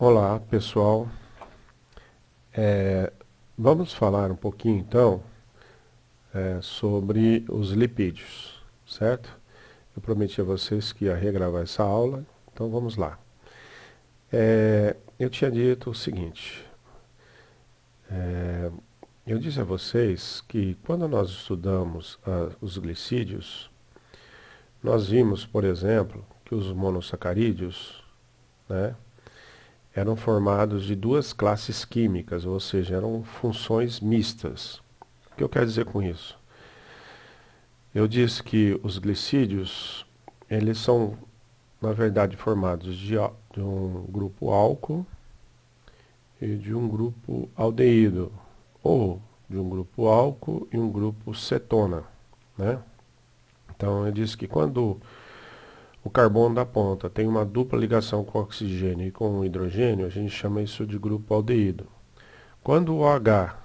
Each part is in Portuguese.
Olá, pessoal. Vamos falar um pouquinho então sobre os lipídios, certo? Eu prometi a vocês que ia regravar essa aula, então vamos lá. Eu tinha dito o seguinte, eu disse a vocês que quando nós estudamos os glicídios, nós vimos, por exemplo, que os monossacarídeos, né, eram formados de duas classes químicas, ou seja, eram funções mistas. O que eu quero dizer com isso? Eu disse que os glicídios, eles são, na verdade, formados de um grupo álcool e de um grupo aldeído, ou de um grupo álcool e um grupo cetona, né? Então, eu disse que quando o carbono da ponta tem uma dupla ligação com o oxigênio e com o hidrogênio, a gente chama isso de grupo aldeído. Quando o OH,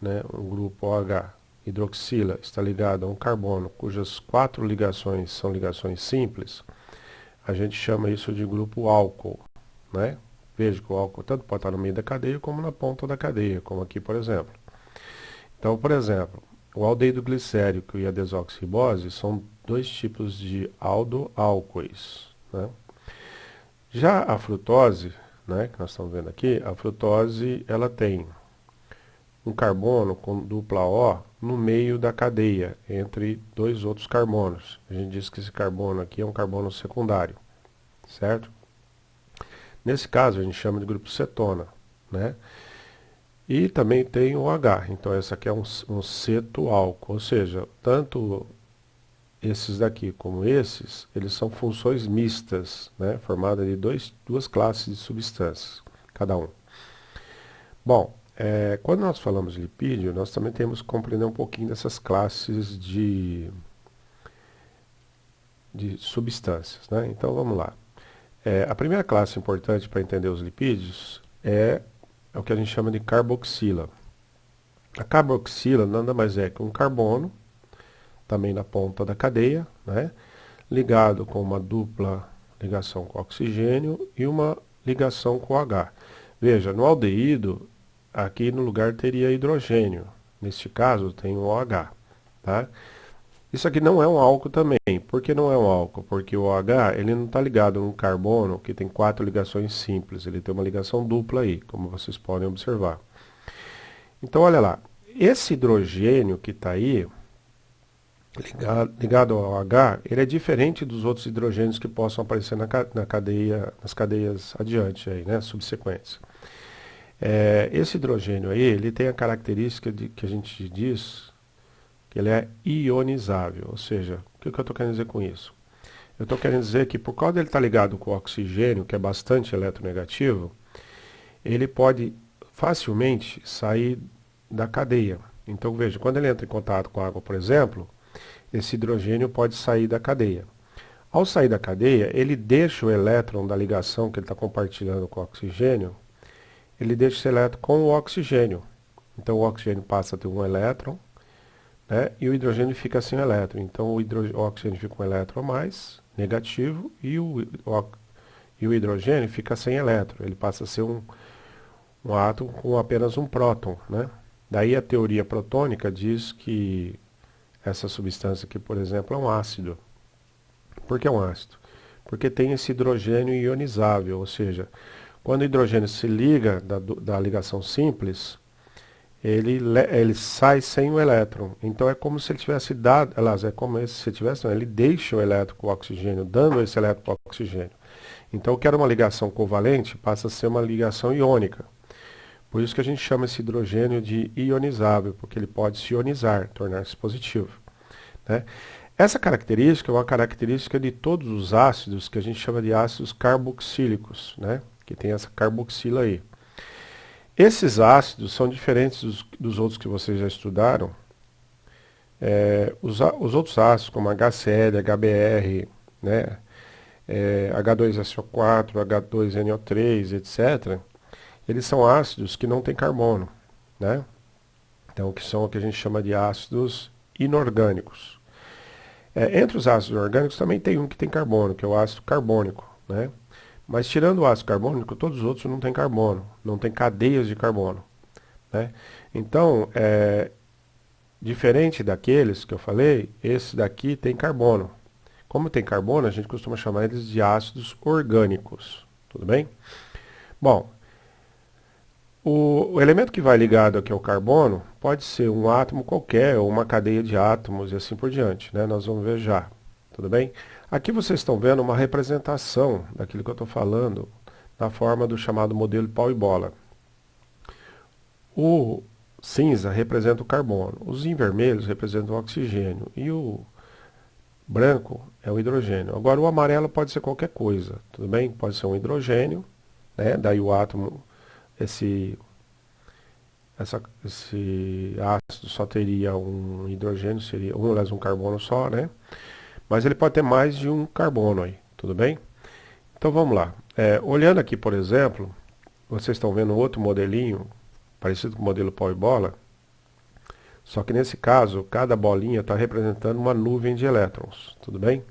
né, o grupo OH, hidroxila, está ligado a um carbono cujas quatro ligações são ligações simples, a gente chama isso de grupo álcool, né? Veja que o álcool tanto pode estar no meio da cadeia como na ponta da cadeia, como aqui, por exemplo. Então, por exemplo, o aldeído glicérico e a desoxirribose são dois tipos de aldoálcois, né? Já a frutose, né, que nós estamos vendo aqui, a frutose ela tem um carbono com dupla O no meio da cadeia, entre dois outros carbonos. A gente diz que esse carbono aqui é um carbono secundário, certo? Nesse caso, a gente chama de grupo cetona, né? E também tem o H, então esse aqui é um cetoálcool, ou seja, tanto esses daqui como esses, eles são funções mistas, né? Formadas de duas classes de substâncias, cada um. Bom, quando nós falamos de lipídio, nós também temos que compreender um pouquinho dessas classes de substâncias, né? Então vamos lá. A primeira classe importante para entender os lipídios é o que a gente chama de carboxila. A carboxila nada mais é que um carbono, também na ponta da cadeia, né, ligado com uma dupla ligação com oxigênio e uma ligação com H. Veja, no aldeído, aqui no lugar teria hidrogênio. Neste caso, tem o OH. Tá? Isso aqui não é um álcool também. Por que não é um álcool? Porque o OH ele não está ligado num carbono que tem quatro ligações simples. Ele tem uma ligação dupla aí, como vocês podem observar. Então, olha lá. Esse hidrogênio que está aí, ligado ao OH, ele é diferente dos outros hidrogênios que possam aparecer na cadeia, nas cadeias adiante, aí, né, subsequentes. Esse hidrogênio aí, ele tem a característica que a gente diz que ele é ionizável, ou seja, o que eu estou querendo dizer com isso? Eu estou querendo dizer que por causa dele estar ligado com o oxigênio, que é bastante eletronegativo, ele pode facilmente sair da cadeia. Então veja, quando ele entra em contato com a água, por exemplo, esse hidrogênio pode sair da cadeia. Ao sair da cadeia, ele deixa o elétron da ligação que ele está compartilhando com o oxigênio, ele deixa esse elétron com o oxigênio. Então o oxigênio passa a ter um elétron, né, e o hidrogênio fica sem elétron. Então o oxigênio fica com um elétron a mais, negativo, e o hidrogênio fica sem elétron. Ele passa a ser um átomo com apenas um próton, né? Daí a teoria protônica diz que essa substância aqui, por exemplo, é um ácido. Por que é um ácido? Porque tem esse hidrogênio ionizável, ou seja, quando o hidrogênio se liga da ligação simples, ele sai sem o elétron. Então é como se ele tivesse dado, aliás, é como se ele tivesse, não, ele deixa o elétron com o oxigênio, dando esse elétron para o oxigênio. Então o que era uma ligação covalente passa a ser uma ligação iônica. Por isso que a gente chama esse hidrogênio de ionizável, porque ele pode se ionizar, tornar-se positivo, né? Essa característica é uma característica de todos os ácidos que a gente chama de ácidos carboxílicos, né? Que tem essa carboxila aí. Esses ácidos são diferentes dos outros que vocês já estudaram. Os outros ácidos, como HCl, HBr, né? H2SO4, H2NO3, etc., eles são ácidos que não têm carbono, né? Então, que são o que a gente chama de ácidos inorgânicos. Entre os ácidos orgânicos também tem um que tem carbono, que é o ácido carbônico, né? Mas tirando o ácido carbônico, todos os outros não têm carbono, não tem cadeias de carbono, né? Então, diferente daqueles que eu falei, esse daqui tem carbono. Como tem carbono, a gente costuma chamar eles de ácidos orgânicos, tudo bem? Bom, o elemento que vai ligado aqui ao carbono pode ser um átomo qualquer, ou uma cadeia de átomos e assim por diante, né? Nós vamos ver já, tudo bem? Aqui vocês estão vendo uma representação daquilo que eu estou falando, na forma do chamado modelo pau e bola. O cinza representa o carbono, os vermelhos representam o oxigênio e o branco é o hidrogênio. Agora o amarelo pode ser qualquer coisa, tudo bem? Pode ser um hidrogênio, né? Daí o átomo, esse ácido só teria um hidrogênio, seria aliás, um carbono só, né? Mas ele pode ter mais de um carbono aí, tudo bem? Então vamos lá. Olhando aqui, por exemplo, vocês estão vendo outro modelinho, parecido com o modelo pau e bola, só que nesse caso, cada bolinha está representando uma nuvem de elétrons, tudo bem?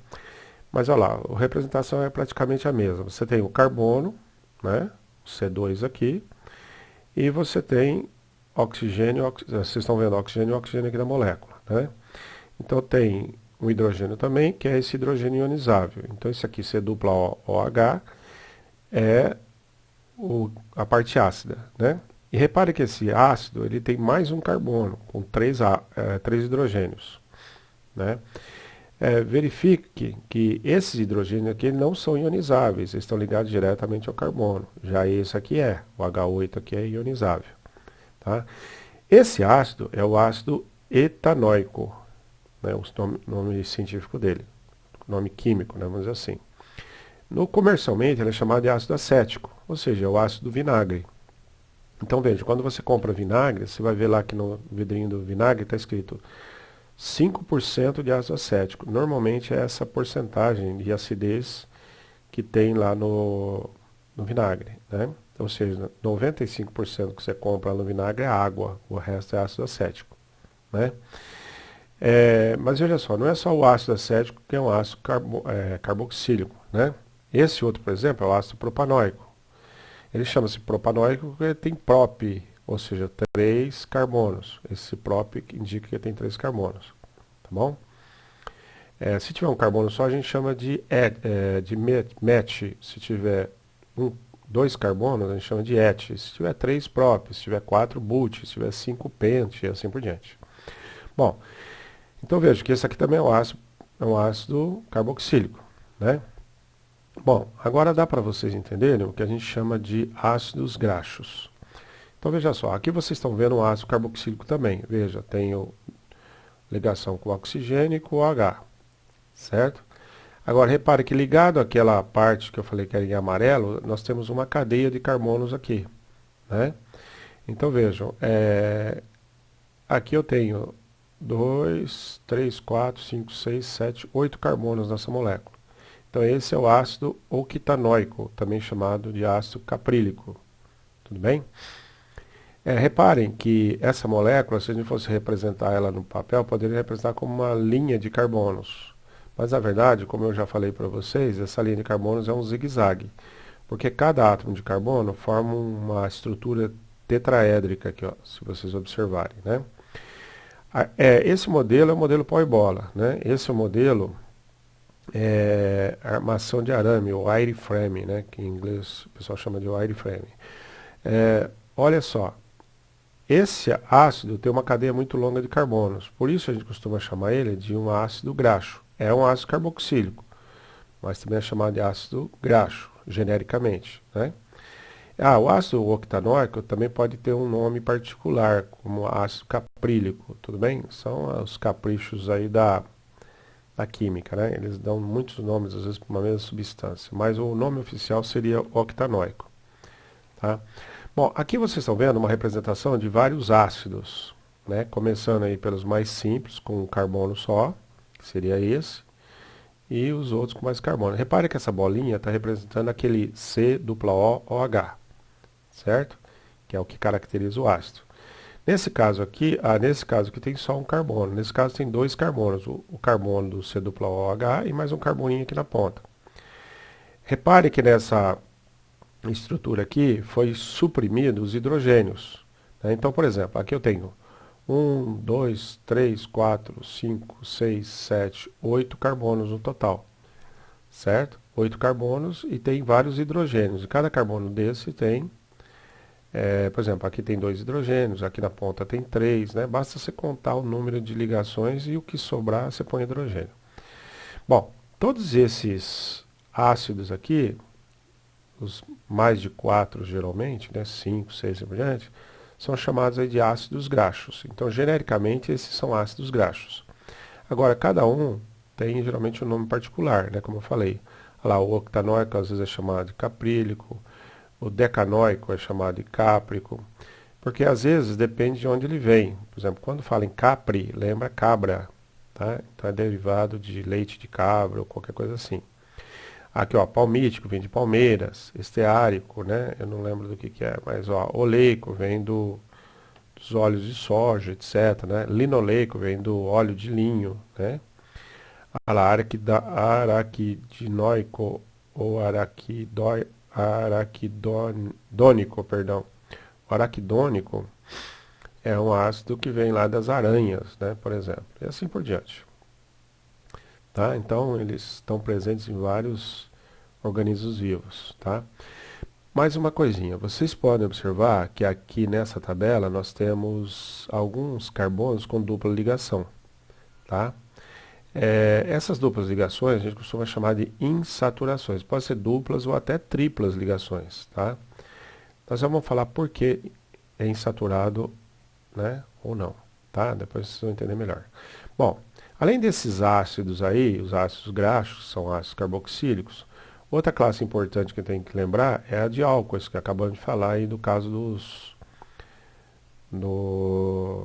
Mas olha lá, a representação é praticamente a mesma. Você tem o carbono, né? O C2 aqui, e você tem oxigênio, vocês estão vendo oxigênio e oxigênio aqui da molécula, né? Então tem o hidrogênio também, que é esse hidrogênio ionizável. Então esse aqui, C dupla OH, é a parte ácida, né? E repare que esse ácido ele tem mais um carbono, com três hidrogênios, né? Verifique que esses hidrogênios aqui não são ionizáveis, eles estão ligados diretamente ao carbono. Já esse aqui o H8 aqui é ionizável. Tá? Esse ácido é o ácido etanóico, né, o nome científico dele, nome químico, né, vamos dizer assim. Comercialmente ele é chamado de ácido acético, ou seja, é o ácido do vinagre. Então veja, quando você compra vinagre, você vai ver lá que no vidrinho do vinagre está escrito 5% de ácido acético. Normalmente é essa porcentagem de acidez que tem lá no vinagre, né? Ou seja, 95% que você compra no vinagre é água, o resto é ácido acético, né? Mas veja só, não é só o ácido acético que é um ácido carboxílico, né? Esse outro, por exemplo, é o ácido propanóico. Ele chama-se propanóico porque tem prop, ou seja, 3 carbonos. Esse prop indica que tem 3 carbonos, tá bom? Se tiver um carbono só, a gente chama de match. Se tiver 2 carbonos, a gente chama de et. Se tiver 3 prop, se tiver 4 but, se tiver 5 pent, e assim por diante. Bom, então veja que esse aqui também é um ácido carboxílico, né? Bom, agora dá para vocês entenderem o que a gente chama de ácidos graxos. Então veja só, aqui vocês estão vendo o ácido carboxílico também. Veja, tem ligação com o oxigênio e com o H, certo? Agora repare que ligado àquela parte que eu falei que era em amarelo, nós temos uma cadeia de carbonos aqui, né? Então vejam, aqui eu tenho 2, 3, 4, 5, 6, 7, 8 carbonos nessa molécula. Então esse é o ácido octanóico, também chamado de ácido caprílico. Tudo bem? Reparem que essa molécula, se a gente fosse representar ela no papel, poderia representar como uma linha de carbonos. Mas na verdade, como eu já falei para vocês, essa linha de carbonos é um zigue-zague. Porque cada átomo de carbono forma uma estrutura tetraédrica aqui, ó, se vocês observarem, né? Esse modelo é o modelo pau e bola, né? Esse é o modelo armação de arame, ou wireframe, né? Que em inglês o pessoal chama de wireframe. Olha só, esse ácido tem uma cadeia muito longa de carbonos, por isso a gente costuma chamar ele de um ácido graxo. É um ácido carboxílico, mas também é chamado de ácido graxo, genericamente, né? O ácido octanóico também pode ter um nome particular, como ácido caprílico, tudo bem? São os caprichos aí da química, né? Eles dão muitos nomes, às vezes, para uma mesma substância, mas o nome oficial seria octanóico, tá? Bom, aqui vocês estão vendo uma representação de vários ácidos, né? Começando aí pelos mais simples, com um carbono só, que seria esse, e os outros com mais carbono. Repare que essa bolinha está representando aquele C dupla OH, certo? Que é o que caracteriza o ácido. Nesse caso aqui tem só um carbono. Nesse caso tem 2 carbonos, o carbono do C dupla OH e mais um carboninho aqui na ponta. Repare que nessa estrutura aqui foi suprimido os hidrogênios, né? Então, por exemplo, aqui eu tenho 8 carbonos no total, certo? 8 carbonos e tem vários hidrogênios. E cada carbono desse tem, por exemplo, aqui tem 2 hidrogênios, aqui na ponta tem 3, né? Basta você contar o número de ligações e o que sobrar você põe hidrogênio. Bom, todos esses ácidos aqui, os mais de 4 geralmente, né? 5, 6 e por diante, são chamados aí de ácidos graxos. Então, genericamente, esses são ácidos graxos. Agora, cada um tem geralmente um nome particular, né? Como eu falei. Lá, o octanóico às vezes é chamado de caprílico, o decanoico é chamado de cáprico, porque às vezes depende de onde ele vem. Por exemplo, quando fala em capri, lembra cabra, tá? Então é derivado de leite de cabra ou qualquer coisa assim. Aqui, ó, palmítico vem de palmeiras, esteárico, né? Eu não lembro do que é, mas ó, oleico vem dos óleos de soja, etc, né? Linoleico vem do óleo de linho, né? Araquidinoico ou araquidônico, perdão. O araquidônico é um ácido que vem lá das aranhas, né, por exemplo, e assim por diante. Tá? Então, eles estão presentes em vários organismos vivos. Tá? Mais uma coisinha, vocês podem observar que aqui nessa tabela nós temos alguns carbonos com dupla ligação. Tá? Essas duplas ligações a gente costuma chamar de insaturações. Pode ser duplas ou até triplas ligações. Tá? Nós já vamos falar por que é insaturado, né, ou não. Tá? Depois vocês vão entender melhor. Bom, além desses ácidos aí, os ácidos graxos, são ácidos carboxílicos, outra classe importante que tem que lembrar é a de álcoois, que acabamos de falar aí do caso dos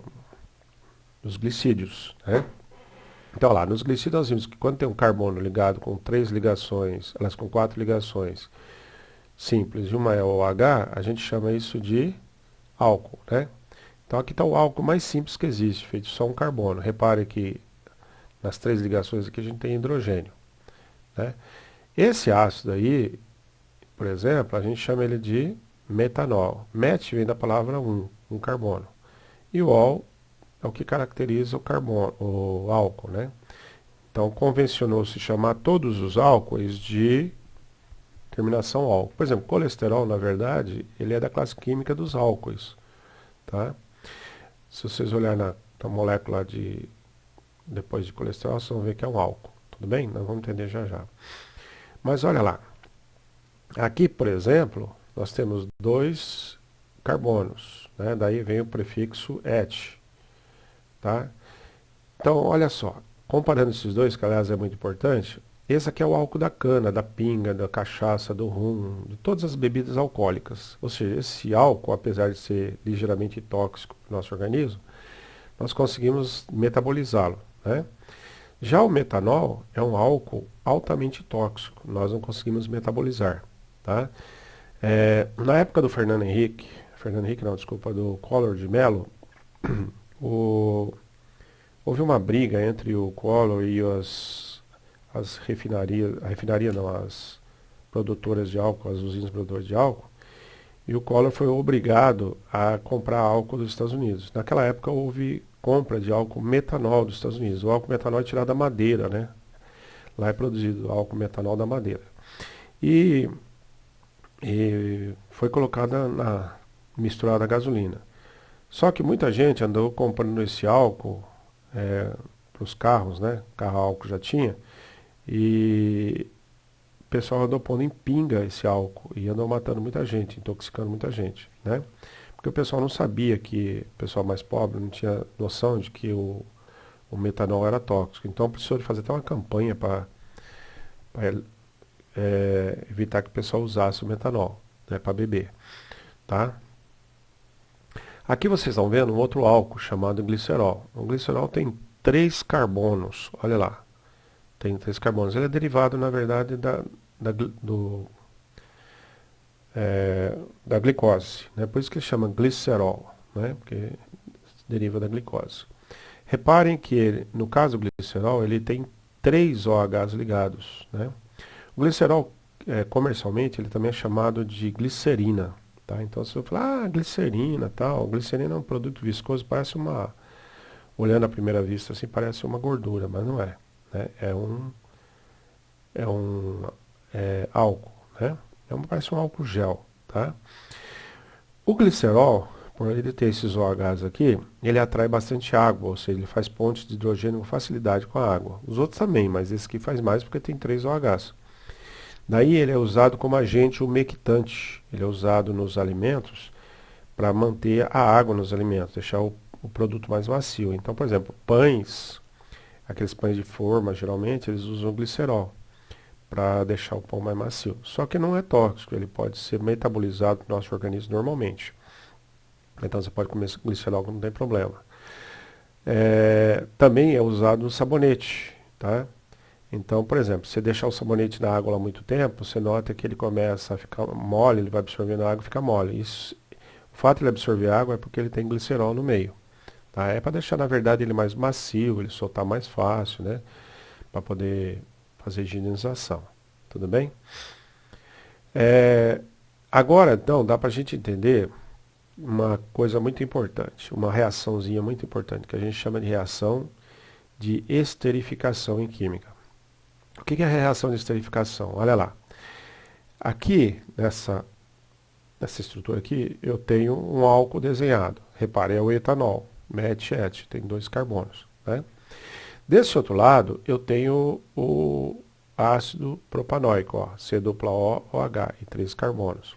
glicídios, né? Então, lá, nos glicídios nós vimos que quando tem um carbono ligado com 3 ligações, elas com 4 ligações simples e uma é o OH, a gente chama isso de álcool, né? Então, aqui está o álcool mais simples que existe, feito só um carbono. Repare que nas 3 ligações aqui a gente tem hidrogênio, né? Esse ácido aí, por exemplo, a gente chama ele de metanol. Met vem da palavra um carbono. E o ol é o que caracteriza o carbono, o álcool, né? Então, convencionou-se chamar todos os álcoois de terminação ol. Por exemplo, colesterol, na verdade, ele é da classe química dos álcoois, tá? Se vocês olharem na molécula depois de colesterol, vocês vão ver que é um álcool. Tudo bem? Nós vamos entender já já. Mas olha lá. Aqui, por exemplo, nós temos 2 carbonos, né? Daí vem o prefixo et. Tá? Então, olha só, comparando esses dois, que aliás é muito importante, esse aqui é o álcool da cana, da pinga, da cachaça, do rum, de todas as bebidas alcoólicas. Ou seja, esse álcool, apesar de ser ligeiramente tóxico para o nosso organismo, nós conseguimos metabolizá-lo, né? Já o metanol é um álcool altamente tóxico, nós não conseguimos metabolizar, tá? Na época do Fernando Henrique não, desculpa, do Collor de Mello, houve uma briga entre o Collor e as refinarias, a refinaria não, as produtoras de álcool, as usinas produtoras de álcool, e o Collor foi obrigado a comprar álcool dos Estados Unidos. Naquela época houve compra de álcool metanol dos Estados Unidos. O álcool metanol é tirado da madeira, né? Lá é produzido álcool metanol da madeira. E foi colocada misturada a gasolina. Só que muita gente andou comprando esse álcool para os carros, né? Carro a álcool já tinha. E o pessoal andou pondo em pinga esse álcool e andou matando muita gente, intoxicando muita gente, né? Porque o pessoal não sabia que, o pessoal mais pobre não tinha noção de que o metanol era tóxico. Então precisou de fazer até uma campanha para evitar que o pessoal usasse o metanol, né, para beber, tá? Aqui vocês estão vendo um outro álcool chamado glicerol. O glicerol tem 3 carbonos, olha lá, tem 3 carbonos. Ele é derivado, na verdade, da glicose, né? Por isso que ele chama glicerol, né? Porque deriva da glicose. Reparem que, no caso do glicerol, ele tem 3 OHs ligados, né? O glicerol comercialmente, ele também é chamado de glicerina. Tá? Então, se eu falar, glicerina, tal, glicerina é um produto viscoso, parece olhando à primeira vista, assim, parece uma gordura, mas não é. Né? É um álcool, né? Parece um álcool gel, tá? O glicerol, por ele ter esses OHs aqui, ele atrai bastante água, ou seja, ele faz pontes de hidrogênio com facilidade com a água. Os outros também, mas esse aqui faz mais porque tem 3 OHs. Daí ele é usado como agente umectante. Ele é usado nos alimentos para manter a água nos alimentos, deixar o produto mais macio. Então, por exemplo, pães, aqueles pães de forma, geralmente, eles usam glicerol para deixar o pão mais macio. Só que não é tóxico, ele pode ser metabolizado no nosso organismo normalmente. Então você pode comer glicerol que não tem problema. Também é usado no sabonete, tá? Então, por exemplo, se você deixar o sabonete na água há muito tempo, você nota que ele começa a ficar mole, ele vai absorvendo a água e fica mole. O fato de ele absorver água é porque ele tem glicerol no meio. Tá? É para deixar, na verdade, ele mais macio, ele soltar mais fácil, né? Para poder fazer higienização. Tudo bem? Agora, então, dá para a gente entender uma coisa muito importante, uma reaçãozinha muito importante, que a gente chama de reação de esterificação em química. O que é a reação de esterificação? Olha lá. Aqui, nessa estrutura aqui, eu tenho um álcool desenhado. Repare, é o etanol, MET-ET, tem 2 carbonos. Né? Desse outro lado, eu tenho o ácido propanóico, ó, C-O-OH, e 3 carbonos.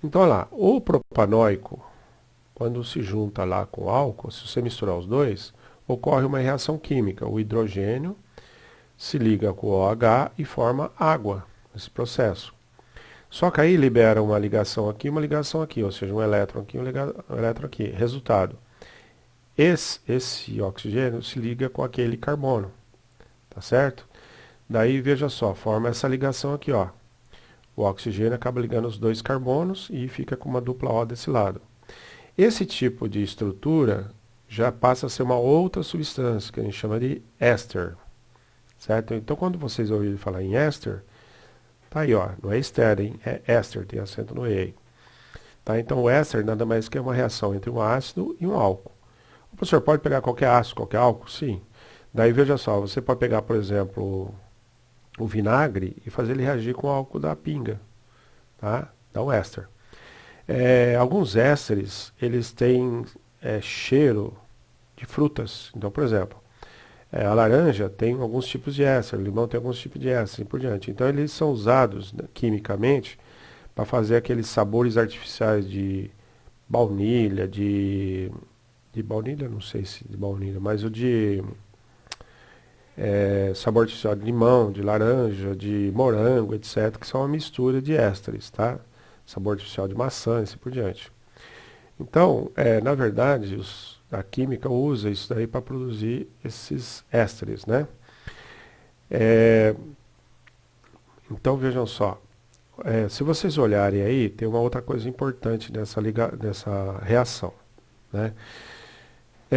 Então, olha lá, o propanóico, quando se junta lá com o álcool, se você misturar os dois, ocorre uma reação química. O hidrogênio se liga com o OH e forma água nesse processo. Só que aí libera uma ligação aqui e uma ligação aqui, ou seja, um elétron aqui e um elétron aqui. Resultado, esse oxigênio se liga com aquele carbono, tá certo? Daí, veja só, forma essa ligação aqui, ó. O oxigênio acaba ligando os 2 carbonos e fica com uma dupla O desse lado. Esse tipo de estrutura já passa a ser uma outra substância, que a gente chama de éster. Certo? Então, quando vocês ouvirem falar em éster, tá aí, ó, não é éster, hein? É éster, tem acento no E. Tá? Então, o éster nada mais que é uma reação entre um ácido e um álcool. O professor pode pegar qualquer ácido, qualquer álcool? Sim. Daí, veja só, você pode pegar, por exemplo, o vinagre e fazer ele reagir com o álcool da pinga. Tá? Dá um éster. Alguns ésteres, eles têm cheiro de frutas. Então, por exemplo, a laranja tem alguns tipos de éster, o limão tem alguns tipos de éster, e assim por diante. Então, eles são usados, né, quimicamente para fazer aqueles sabores artificiais de baunilha, de baunilha, não sei se de baunilha, mas o de sabor artificial de limão, de laranja, de morango, etc., que são uma mistura de ésteres, tá? Sabor artificial de maçã e assim por diante. Então, na verdade, a química usa isso daí para produzir esses ésteres, né? Então, vejam só, se vocês olharem aí, tem uma outra coisa importante nessa reação, né?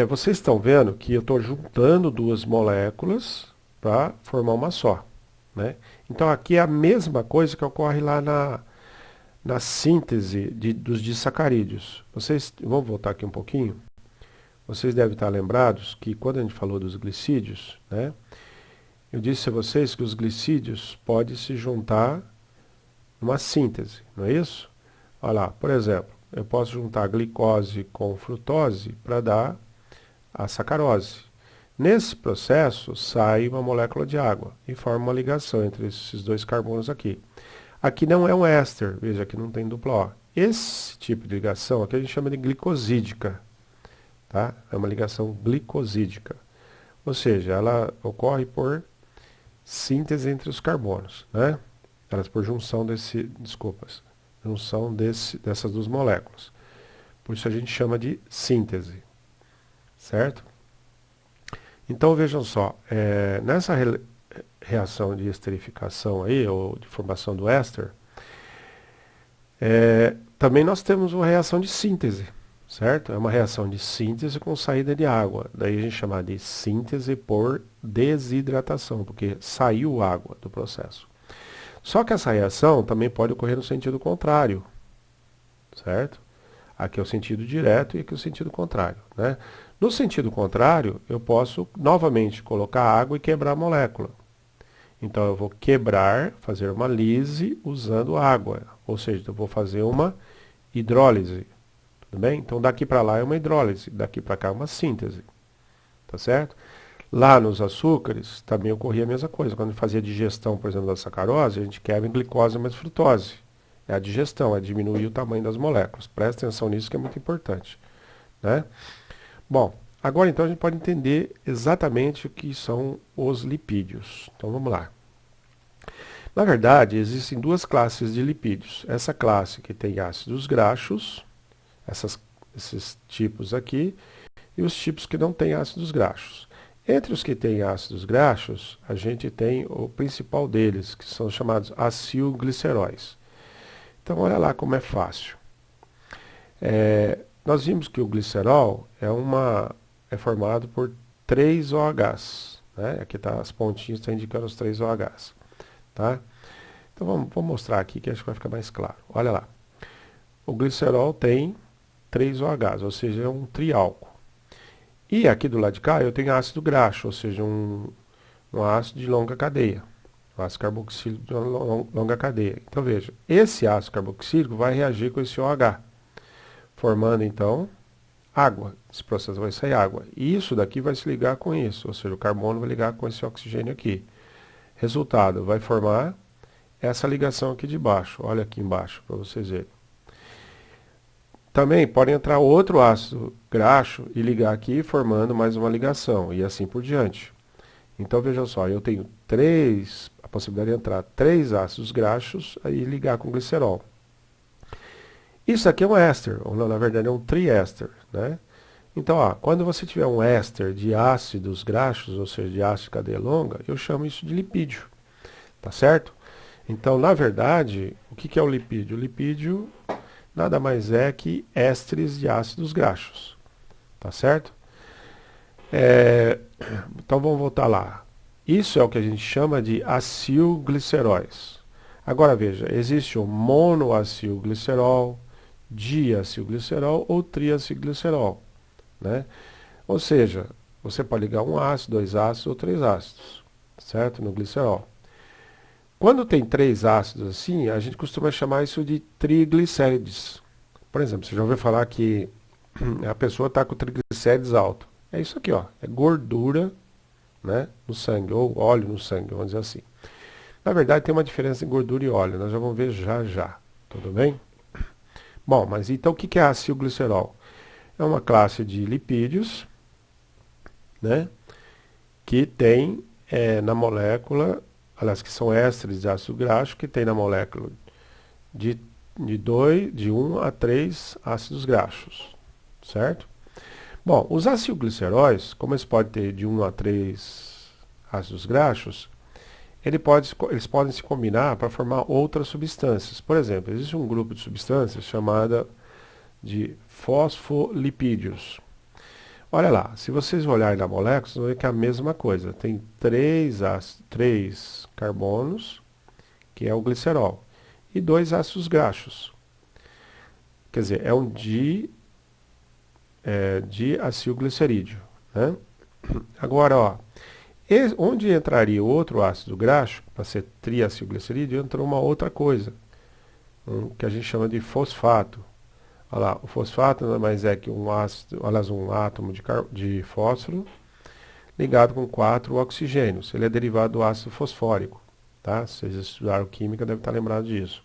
Vocês estão vendo que eu estou juntando 2 moléculas para formar uma só, né? Então, aqui é a mesma coisa que ocorre lá na síntese dos disacarídeos. Vamos voltar aqui um pouquinho. Vocês devem estar lembrados que quando a gente falou dos glicídios, né, eu disse a vocês que os glicídios podem se juntar numa síntese, não é isso? Olha lá, por exemplo, eu posso juntar glicose com frutose para dar a sacarose. Nesse processo, sai uma molécula de água e forma uma ligação entre esses 2 carbonos aqui. Aqui não é um éster, veja, aqui não tem dupla O. Esse tipo de ligação aqui a gente chama de glicosídica. Tá? É uma ligação glicosídica. Ou seja, ela ocorre por síntese entre os carbonos. Né? Elas por junção dessas 2 moléculas. Por isso a gente chama de síntese. Certo? Então vejam só, nessa reação de esterificação aí, ou de formação do éster, também nós temos uma reação de síntese, certo? É uma reação de síntese com saída de água. Daí a gente chama de síntese por desidratação, porque saiu água do processo. Só que essa reação também pode ocorrer no sentido contrário, certo? Aqui é o sentido direto e aqui é o sentido contrário, né? No sentido contrário, eu posso novamente colocar água e quebrar a molécula. Então eu vou quebrar, fazer uma lise usando água, ou seja, eu vou fazer uma hidrólise, tudo bem? Então daqui para lá é uma hidrólise, daqui para cá é uma síntese, tá certo? Lá nos açúcares também ocorria a mesma coisa. Quando fazia digestão, por exemplo, da sacarose, a gente quebra em glicose mais frutose. É a digestão, é diminuir o tamanho das moléculas. Presta atenção nisso que é muito importante, né? Bom, agora então a gente pode entender exatamente o que são os lipídios. Então vamos lá. Na verdade, existem duas classes de lipídios. Essa classe que tem ácidos graxos, esses tipos aqui, e os tipos que não têm ácidos graxos. Entre os que têm ácidos graxos, a gente tem o principal deles, que são chamados acilgliceróis. Então, olha lá como é fácil. Nós vimos que o glicerol é formado por 3 OHs. Né? Aqui tá, as pontinhas estão indicando os 3 OHs. Tá? Então, vou mostrar aqui que acho que vai ficar mais claro. Olha lá. O glicerol tem 3 OHs, ou seja, é um triálcool. E aqui do lado de cá eu tenho ácido graxo, ou seja, um ácido de longa cadeia. Um ácido carboxílico de longa cadeia. Então veja, esse ácido carboxílico vai reagir com esse OH, formando então água. Esse processo vai sair água. E isso daqui vai se ligar com isso, ou seja, o carbono vai ligar com esse oxigênio aqui. Resultado, vai formar essa ligação aqui de baixo. Olha aqui embaixo para vocês verem. Também pode entrar outro ácido graxo e ligar aqui, formando mais uma ligação, e assim por diante. Então, veja só, eu tenho a possibilidade de entrar 3 ácidos graxos e ligar com glicerol. Isso aqui é um éster, ou na verdade é um triéster, né? Então, quando você tiver um éster de ácidos graxos, ou seja, de ácido de cadeia longa, eu chamo isso de lipídio, tá certo? Então, na verdade, o que é o lipídio? O lipídio nada mais é que ésteres de ácidos graxos, tá certo? Então vamos voltar lá. Isso é o que a gente chama de acilgliceróis. Agora veja, existe o monoacilglicerol, diacilglicerol ou triacilglicerol, né? Ou seja, você pode ligar um ácido, 2 ácidos ou 3 ácidos, certo? No glicerol. Quando tem 3 ácidos assim, a gente costuma chamar isso de triglicérides. Por exemplo, você já ouviu falar que a pessoa está com triglicérides alto. É isso aqui, ó, é gordura, né, no sangue, ou óleo no sangue, vamos dizer assim. Na verdade, tem uma diferença em gordura e óleo, nós já vamos ver já já, tudo bem? Bom, mas então o que é acilglicerol? É uma classe de lipídios, né, que tem na molécula, aliás, que são ésteres de ácido graxo, que tem na molécula de 1 a 3 ácidos graxos, certo? Bom, os acilgliceróis, como eles podem ter de 1 a 3 ácidos graxos, eles podem se combinar para formar outras substâncias. Por exemplo, existe um grupo de substâncias chamada de fosfolipídios. Olha lá, se vocês olharem na molécula, vocês vão ver que é a mesma coisa. Tem 3 carbonos, que é o glicerol, e 2 ácidos graxos. Quer dizer, é um diacilglicerídeo, né? Agora, ó, onde entraria outro ácido graxo, para ser triacilglicerídeo, entrou uma outra coisa, que a gente chama de fosfato. Olha lá, o fosfato nada mais é que um átomo de fósforo ligado com 4 oxigênios. Ele é derivado do ácido fosfórico, tá? Se vocês estudaram química, devem estar lembrados disso.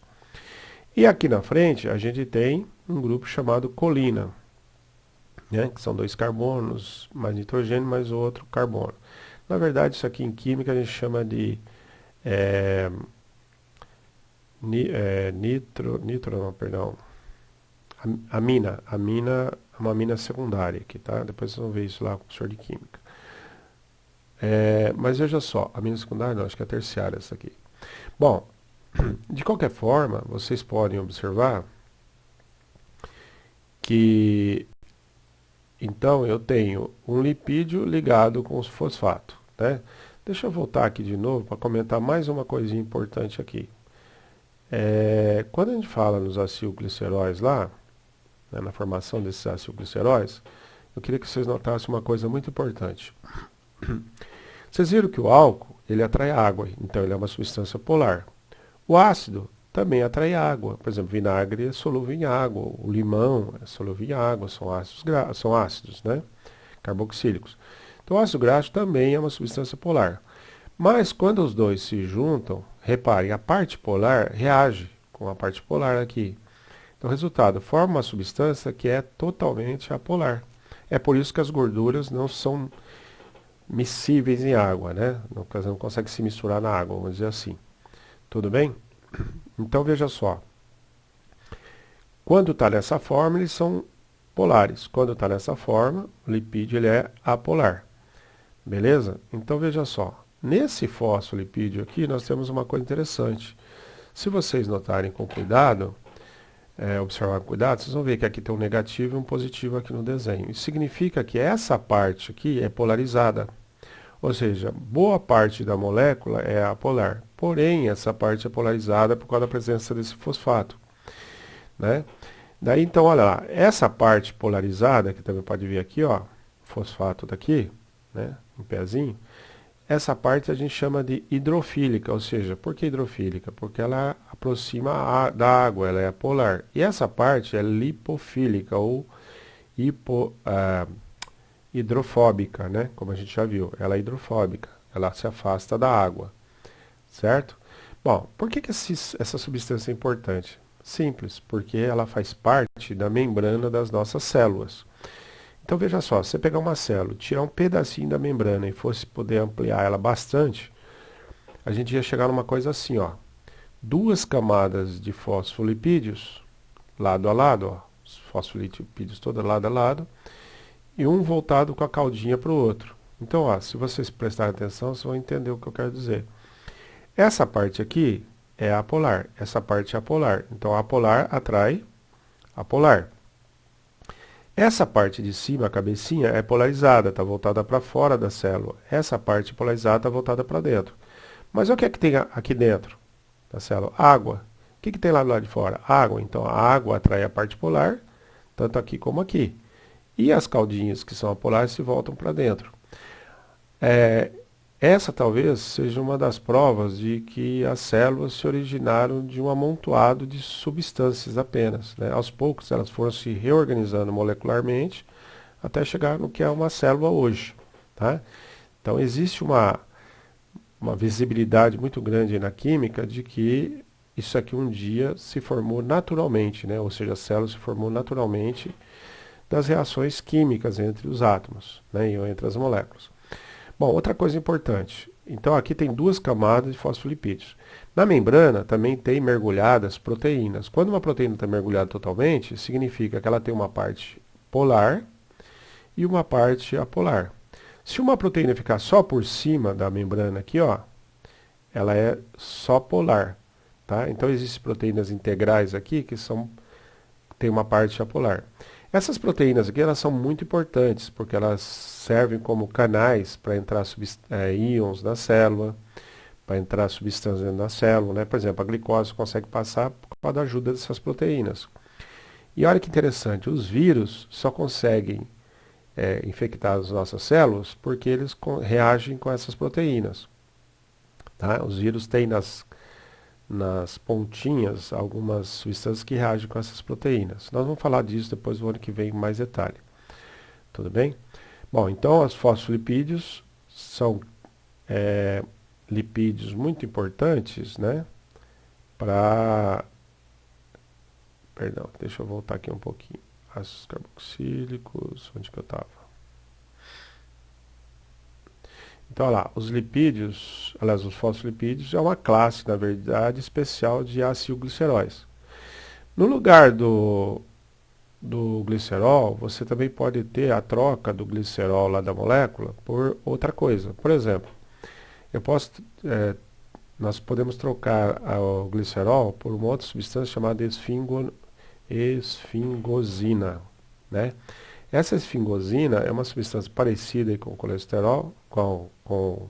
E aqui na frente, a gente tem um grupo chamado colina, né? Que são 2 carbonos, mais nitrogênio, mais outro carbono. Na verdade, isso aqui em química a gente chama de amina. Amina é uma amina secundária aqui, tá? Depois vocês vão ver isso lá com o professor de química. Mas veja só, amina secundária não, acho que é terciária essa aqui. Bom, de qualquer forma, vocês podem observar que então eu tenho um lipídio ligado com os fosfato, né? Deixa eu voltar aqui de novo para comentar mais uma coisinha importante aqui. Quando a gente fala nos acilgliceróis lá, né, na formação desses acilgliceróis, eu queria que vocês notassem uma coisa muito importante. Vocês viram que o álcool, ele atrai água, então ele é uma substância polar. O ácido também atrai água. Por exemplo, vinagre é solúvel em água, o limão é solúvel em água, são ácidos, né? Carboxílicos. Então o ácido graxo também é uma substância polar. Mas quando os dois se juntam, reparem, a parte polar reage com a parte polar aqui. Então, resultado, forma uma substância que é totalmente apolar. É por isso que as gorduras não são miscíveis em água, né? Não consegue se misturar na água, vamos dizer assim. Tudo bem? Então, veja só. Quando está nessa forma, eles são polares. Quando está nessa forma, o lipídio ele é apolar. Beleza? Então, veja só. Nesse fosfolipídio aqui, nós temos uma coisa interessante. Se vocês notarem com cuidado, observar com cuidado, vocês vão ver que aqui tem um negativo e um positivo aqui no desenho. Isso significa que essa parte aqui é polarizada. Ou seja, boa parte da molécula é apolar. Porém, essa parte é polarizada por causa da presença desse fosfato, né? Daí, então, olha lá. Essa parte polarizada, que também pode vir aqui, ó, fosfato daqui, né, um pezinho. Essa parte a gente chama de hidrofílica, ou seja, por que hidrofílica? Porque ela aproxima da água, ela é polar. E essa parte é lipofílica ou hidrofóbica, né? Como a gente já viu, ela é hidrofóbica, ela se afasta da água, certo? Bom, por que essa substância é importante? Simples, porque ela faz parte da membrana das nossas células. Então veja só, se você pegar uma célula, tirar um pedacinho da membrana e fosse poder ampliar ela bastante, a gente ia chegar numa coisa assim, ó. Duas camadas de fosfolipídios, lado a lado, ó, os fosfolipídios todos lado a lado, e um voltado com a caudinha para o outro. Então, ó, se vocês prestarem atenção, vocês vão entender o que eu quero dizer. Essa parte aqui é apolar, essa parte é apolar. Então, a apolar atrai apolar. Essa parte de cima, a cabecinha, é polarizada, está voltada para fora da célula. Essa parte polarizada está voltada para dentro. Mas o que é que tem aqui dentro da célula? Água. O que tem lá do lado de fora? Água. Então, a água atrai a parte polar, tanto aqui como aqui. E as caudinhas, que são apolares, se voltam para dentro. Essa talvez seja uma das provas de que as células se originaram de um amontoado de substâncias apenas, né? Aos poucos elas foram se reorganizando molecularmente até chegar no que é uma célula hoje, tá? Então existe uma visibilidade muito grande na química de que isso aqui um dia se formou naturalmente, né? Ou seja, a célula se formou naturalmente das reações químicas entre os átomos, né? E entre as moléculas. Bom, outra coisa importante. Então aqui tem duas camadas de fosfolipídios. Na membrana também tem mergulhadas proteínas. Quando uma proteína está mergulhada totalmente, significa que ela tem uma parte polar e uma parte apolar. Se uma proteína ficar só por cima da membrana aqui, ó, ela é só polar, tá? Então existem proteínas integrais aqui que tem uma parte apolar. Essas proteínas aqui, elas são muito importantes, porque elas servem como canais para entrar íons na célula, para entrar substâncias dentro da célula, né? Por exemplo, a glicose consegue passar por causa da ajuda dessas proteínas. E olha que interessante, os vírus só conseguem infectar as nossas células porque eles reagem com essas proteínas, tá? Os vírus têm nas pontinhas algumas substâncias que reagem com essas proteínas. Nós vamos falar disso depois no ano que vem em mais detalhe. Tudo bem? Bom, então os fosfolipídios são lipídios muito importantes, né? Perdão, deixa eu voltar aqui um pouquinho. Ácidos carboxílicos, onde que eu estava? Então, olha lá, os lipídios, aliás, os fosfolipídios é uma classe, na verdade, especial de acilgliceróis. No lugar do glicerol, você também pode ter a troca do glicerol lá da molécula por outra coisa. Por exemplo, nós podemos trocar o glicerol por uma outra substância chamada esfingosina, né? Essa esfingosina é uma substância parecida com o colesterol, com o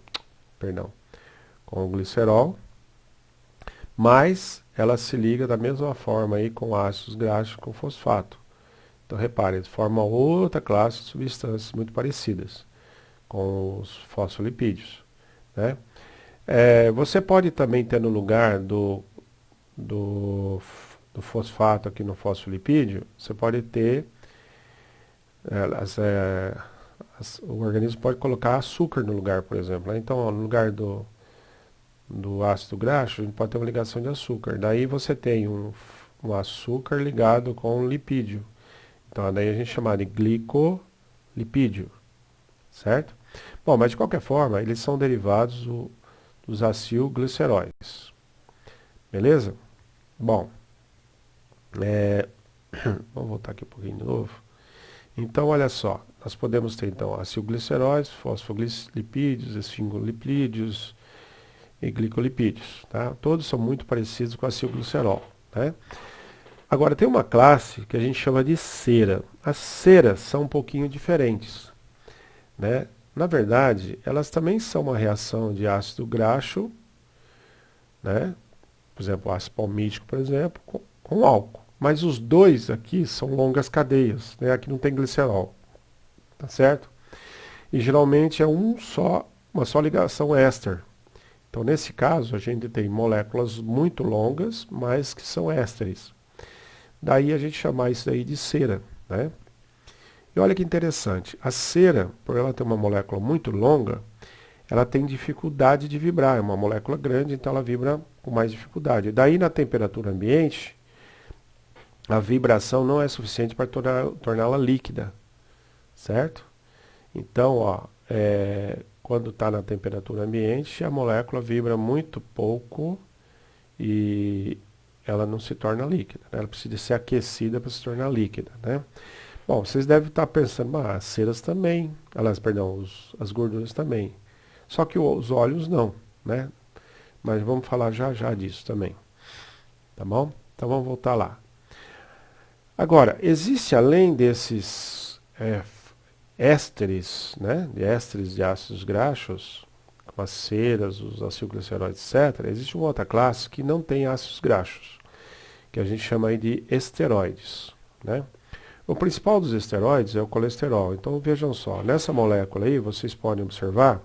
glicerol, mas ela se liga da mesma forma aí com ácidos graxos com fosfato. Então repare, eles formam outra classe de substâncias muito parecidas com os fosfolipídios, né? Você pode também ter no lugar do, do fosfato aqui no fosfolipídio, você pode ter, o organismo pode colocar açúcar no lugar, por exemplo, né? Então, no lugar do ácido graxo, a gente pode ter uma ligação de açúcar. Daí você tem um açúcar ligado com um lipídio. Então, daí a gente chama de glicolipídio, certo? Bom, mas de qualquer forma, eles são derivados dos acilgliceróis. Beleza? Bom, vamos voltar aqui um pouquinho de novo. Então, olha só, nós podemos ter então acilgliceróis, fosfolipídios, esfingolipídios e glicolipídios, tá? Todos são muito parecidos com acilglicerol, né? Agora, tem uma classe que a gente chama de cera. As ceras são um pouquinho diferentes, né? Na verdade, elas também são uma reação de ácido graxo, né? Por exemplo, o ácido palmítico, por exemplo, com álcool. Mas os dois aqui são longas cadeias, né? Aqui não tem glicerol, tá certo? E geralmente é uma só ligação éster. Então, nesse caso, a gente tem moléculas muito longas, mas que são ésteres. Daí a gente chama isso daí de cera, né? E olha que interessante, a cera, por ela ter uma molécula muito longa, ela tem dificuldade de vibrar, é uma molécula grande, então ela vibra com mais dificuldade. Daí na temperatura ambiente, a vibração não é suficiente para torná-la líquida, certo? Então, ó, quando está na temperatura ambiente, a molécula vibra muito pouco e ela não se torna líquida, né? Ela precisa ser aquecida para se tornar líquida, né? Bom, vocês devem estar pensando, as ceras também, as gorduras também. Só que os óleos não, né? Mas vamos falar já já disso também, tá bom? Então vamos voltar lá. Agora, existe além desses ésteres, né? De ésteres de ácidos graxos, como as ceras, os acilgliceróis, etc., existe uma outra classe que não tem ácidos graxos, que a gente chama aí de esteroides, né? O principal dos esteroides é o colesterol. Então vejam só, nessa molécula aí vocês podem observar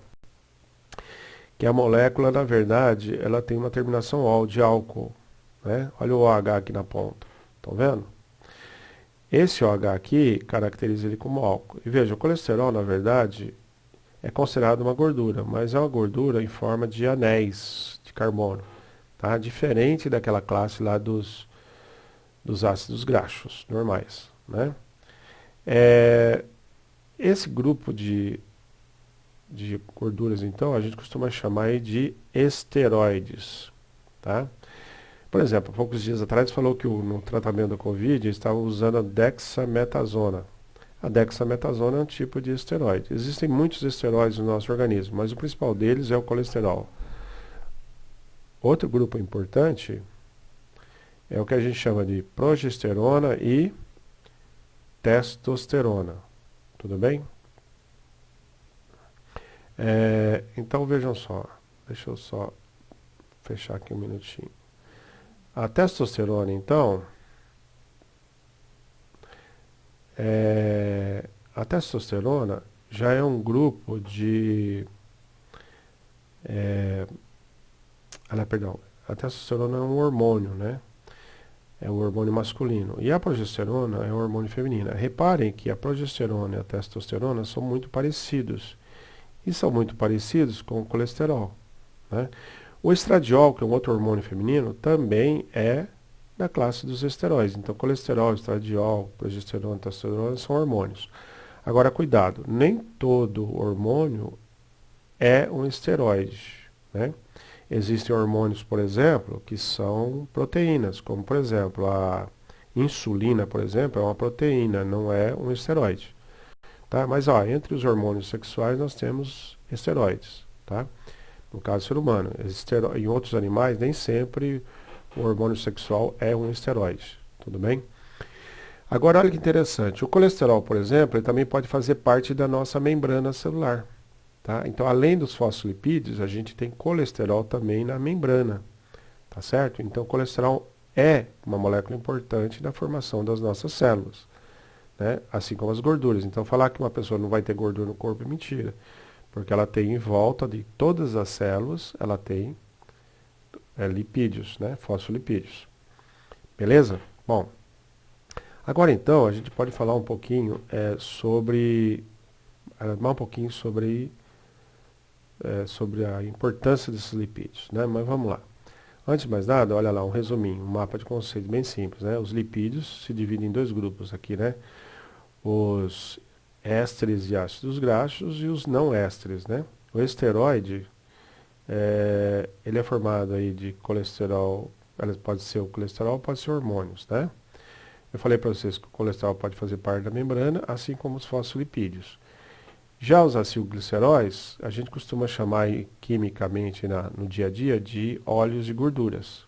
que a molécula, na verdade, ela tem uma terminação OL de álcool, né? Olha o OH aqui na ponta, estão vendo? Esse OH aqui caracteriza ele como álcool. E veja, o colesterol, na verdade, é considerado uma gordura, mas é uma gordura em forma de anéis de carbono, tá? Diferente daquela classe lá dos ácidos graxos normais, né? Esse grupo de gorduras, então, a gente costuma chamar aí de esteroides, tá? Por exemplo, há poucos dias atrás falou que no tratamento da Covid estava usando a dexametasona. A dexametasona é um tipo de esteroide. Existem muitos esteroides no nosso organismo, mas o principal deles é o colesterol. Outro grupo importante é o que a gente chama de progesterona e testosterona. Tudo bem? Então vejam só, deixa eu só fechar aqui um minutinho. A testosterona, então, a testosterona já é um grupo de... perdão, a testosterona é um hormônio, né? É um hormônio masculino. E a progesterona é um hormônio feminino. Reparem que a progesterona e a testosterona são muito parecidos. E são muito parecidos com o colesterol, né? O estradiol, que é um outro hormônio feminino, também é da classe dos esteroides. Então, colesterol, estradiol, progesterona e testosterona são hormônios. Agora, cuidado, nem todo hormônio é um esteroide, né? Existem hormônios, por exemplo, que são proteínas, como, por exemplo, a insulina, por exemplo, é uma proteína, não é um esteroide. Tá? Mas, entre os hormônios sexuais nós temos esteroides, tá? No caso do ser humano. Em outros animais, nem sempre o hormônio sexual é um esteroide, tudo bem? Agora, olha que interessante, o colesterol, por exemplo, ele também pode fazer parte da nossa membrana celular. Tá? Então, além dos fosfolipídios, a gente tem colesterol também na membrana. tá certo? Então, o colesterol é uma molécula importante na formação das nossas células, né? Assim como as gorduras. Então, falar que uma pessoa não vai ter gordura no corpo é mentira, porque ela tem em volta de todas as células, ela tem lipídios, né? Fosfolipídios. Beleza? Bom, agora então a gente pode falar um pouquinho sobre a importância desses lipídios, né? Mas vamos lá. Antes de mais nada, olha lá um resuminho, um mapa de conceito bem simples, né? Os lipídios se dividem em dois grupos aqui, né? Os ésteres e ácidos graxos e os não ésteres, né? O esteroide, ele é formado aí de colesterol, pode ser o colesterol, pode ser hormônios, né? Eu falei para vocês que o colesterol pode fazer parte da membrana, assim como os fosfolipídios. Já os acilgliceróis, a gente costuma chamar quimicamente no dia a dia de óleos e gorduras.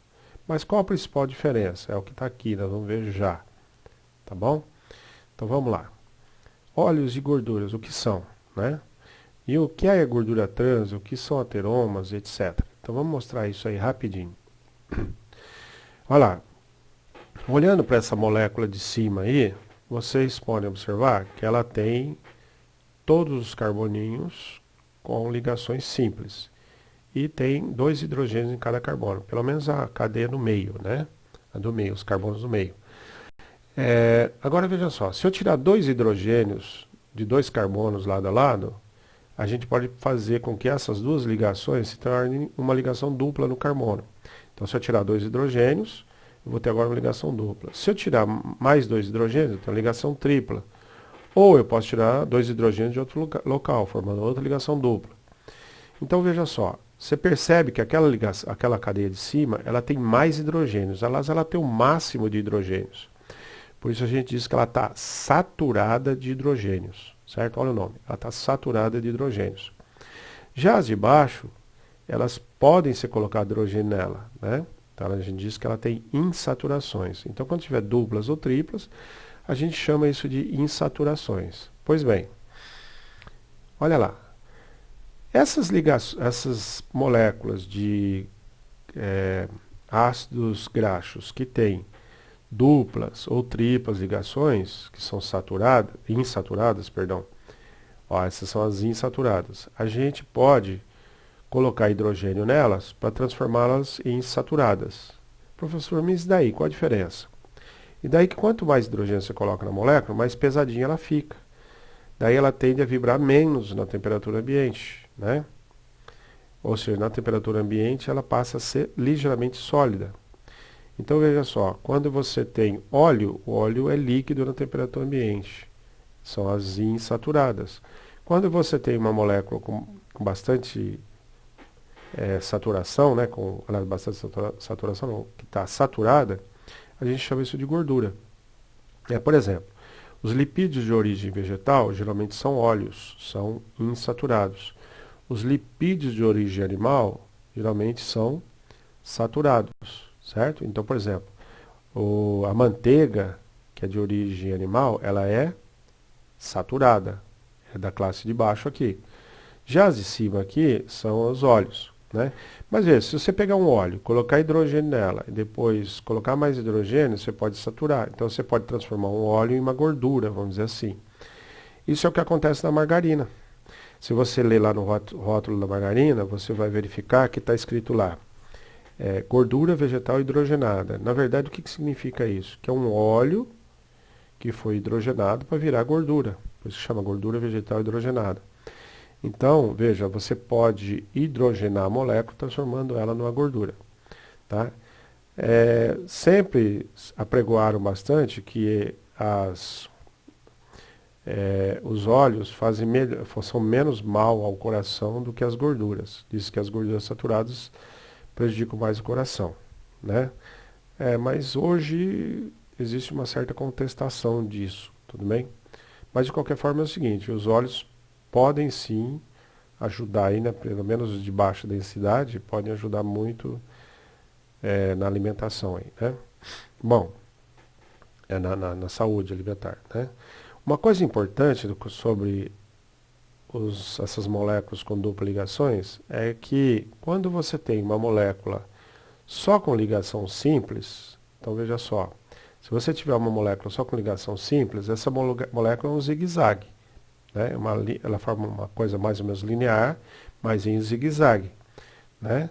Mas qual a principal diferença? É o que está aqui, nós vamos ver já. Tá bom? Então vamos lá. Óleos e gorduras, o que são, né? E o que é gordura trans, o que são ateromas, etc. Então vamos mostrar isso aí rapidinho. Olha lá. Olhando para essa molécula de cima aí, vocês podem observar que ela tem todos os carboninhos com ligações simples. E tem 2 hidrogênios em cada carbono, pelo menos a cadeia no meio, né? A do meio, os carbonos do meio. Agora veja só, se eu tirar 2 hidrogênios de 2 carbonos lado a lado, a gente pode fazer com que essas duas ligações se tornem uma ligação dupla no carbono. Então, se eu tirar 2 hidrogênios, eu vou ter agora uma ligação dupla. Se eu tirar mais 2 hidrogênios, eu tenho uma ligação tripla. Ou eu posso tirar 2 hidrogênios de outro local, formando outra ligação dupla. Então, veja só, você percebe que aquela cadeia de cima, ela tem mais hidrogênios. Aliás, ela tem o máximo de hidrogênios. Por isso a gente diz que ela está saturada de hidrogênios, certo? Olha o nome, ela está saturada de hidrogênios. Já as de baixo, elas podem ser colocado hidrogênio nela, né? Então a gente diz que ela tem insaturações. Então quando tiver duplas ou triplas, a gente chama isso de insaturações. Pois bem, olha lá. Essas moléculas de ácidos graxos que têm duplas ou triplas ligações, que são insaturadas, perdão. Ó, essas são as insaturadas. A gente pode colocar hidrogênio nelas para transformá-las em saturadas. Professor, mas daí, qual a diferença? E daí que quanto mais hidrogênio você coloca na molécula, mais pesadinha ela fica. Daí ela tende a vibrar menos na temperatura ambiente, né? Ou seja, na temperatura ambiente ela passa a ser ligeiramente sólida. Então veja só, quando você tem óleo, o óleo é líquido na temperatura ambiente. São as insaturadas. Quando você tem uma molécula com bastante saturação, né, bastante saturação, não, que está saturada, a gente chama isso de gordura. Por exemplo, os lipídios de origem vegetal geralmente são óleos, são insaturados. Os lipídios de origem animal geralmente são saturados, certo? Então, por exemplo, a manteiga, que é de origem animal, ela é saturada, é da classe de baixo aqui. Já as de cima aqui são os óleos, né? Mas veja, se você pegar um óleo, colocar hidrogênio nela e depois colocar mais hidrogênio, você pode saturar. Então você pode transformar um óleo em uma gordura, vamos dizer assim. Isso é o que acontece na margarina. Se você ler lá no rótulo da margarina, você vai verificar que está escrito lá gordura vegetal hidrogenada. Na verdade, o que significa isso? Que é um óleo que foi hidrogenado para virar gordura. Por isso se chama gordura vegetal hidrogenada. Então, veja, você pode hidrogenar a molécula transformando ela numa gordura. Tá? Sempre apregoaram bastante que os óleos são menos mal ao coração do que as gorduras. Diz que as gorduras saturadas prejudicam mais o coração, né? Mas hoje existe uma certa contestação disso, tudo bem? Mas de qualquer forma é o seguinte, os óleos podem sim ajudar aí, né, pelo menos de baixa densidade, podem ajudar muito na alimentação aí, né? Bom, na saúde alimentar, né? Uma coisa importante sobre essas moléculas com dupla ligações é que quando você tem uma molécula Só com ligação simples, então veja só, se você tiver uma molécula só com ligação simples, essa molécula é um zigue-zague, né? Ela forma uma coisa mais ou menos linear, mas em zigue-zague, né?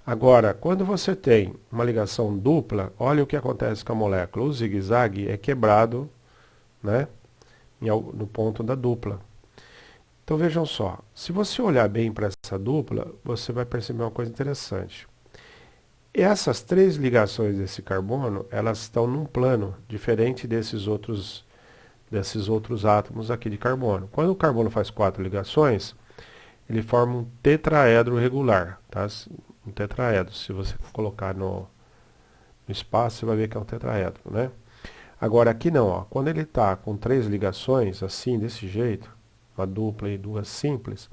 Agora, quando você tem uma ligação dupla, olha o que acontece com a molécula. O zigue-zague é quebrado, né, no ponto da dupla. Então vejam só, se você olhar bem para essa dupla, você vai perceber uma coisa interessante. Essas três ligações desse carbono, elas estão num plano diferente desses outros átomos aqui de carbono. Quando o carbono faz 4 ligações, ele forma um tetraedro regular, tá? Um tetraedro. Se você colocar no espaço, você vai ver que é um tetraedro, né? Agora aqui não, ó. Quando ele está com 3 ligações, assim, desse jeito, uma dupla e 2 simples,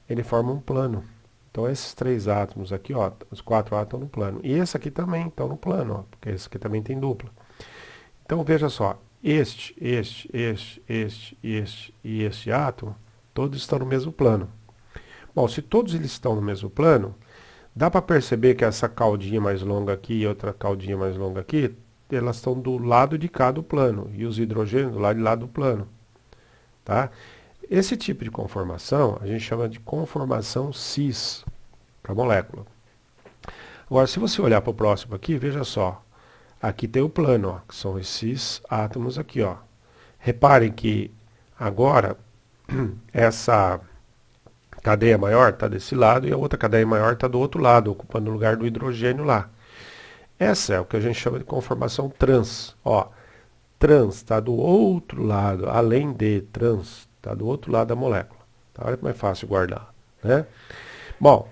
ele forma um plano. Então esses 3 átomos aqui, ó, os 4 átomos estão no plano. E esse aqui também estão no plano, ó, porque esse aqui também tem dupla. Então veja só, este e este átomo, todos estão no mesmo plano. Bom, se todos eles estão no mesmo plano, dá para perceber que essa caudinha mais longa aqui e outra caudinha mais longa aqui, elas estão do lado de cá do plano, e os hidrogênios do lado de lá do plano. Tá? Esse tipo de conformação a gente chama de conformação cis para a molécula. Agora, se você olhar para o próximo aqui, veja só. Aqui tem o plano, ó, que são esses átomos aqui. Ó. Reparem que agora essa cadeia maior está desse lado e a outra cadeia maior está do outro lado, ocupando o lugar do hidrogênio lá. Essa é o que a gente chama de conformação trans. Ó, trans está do outro lado, além de trans, está do outro lado da molécula. Tá? Olha como é fácil guardar. Né? Bom,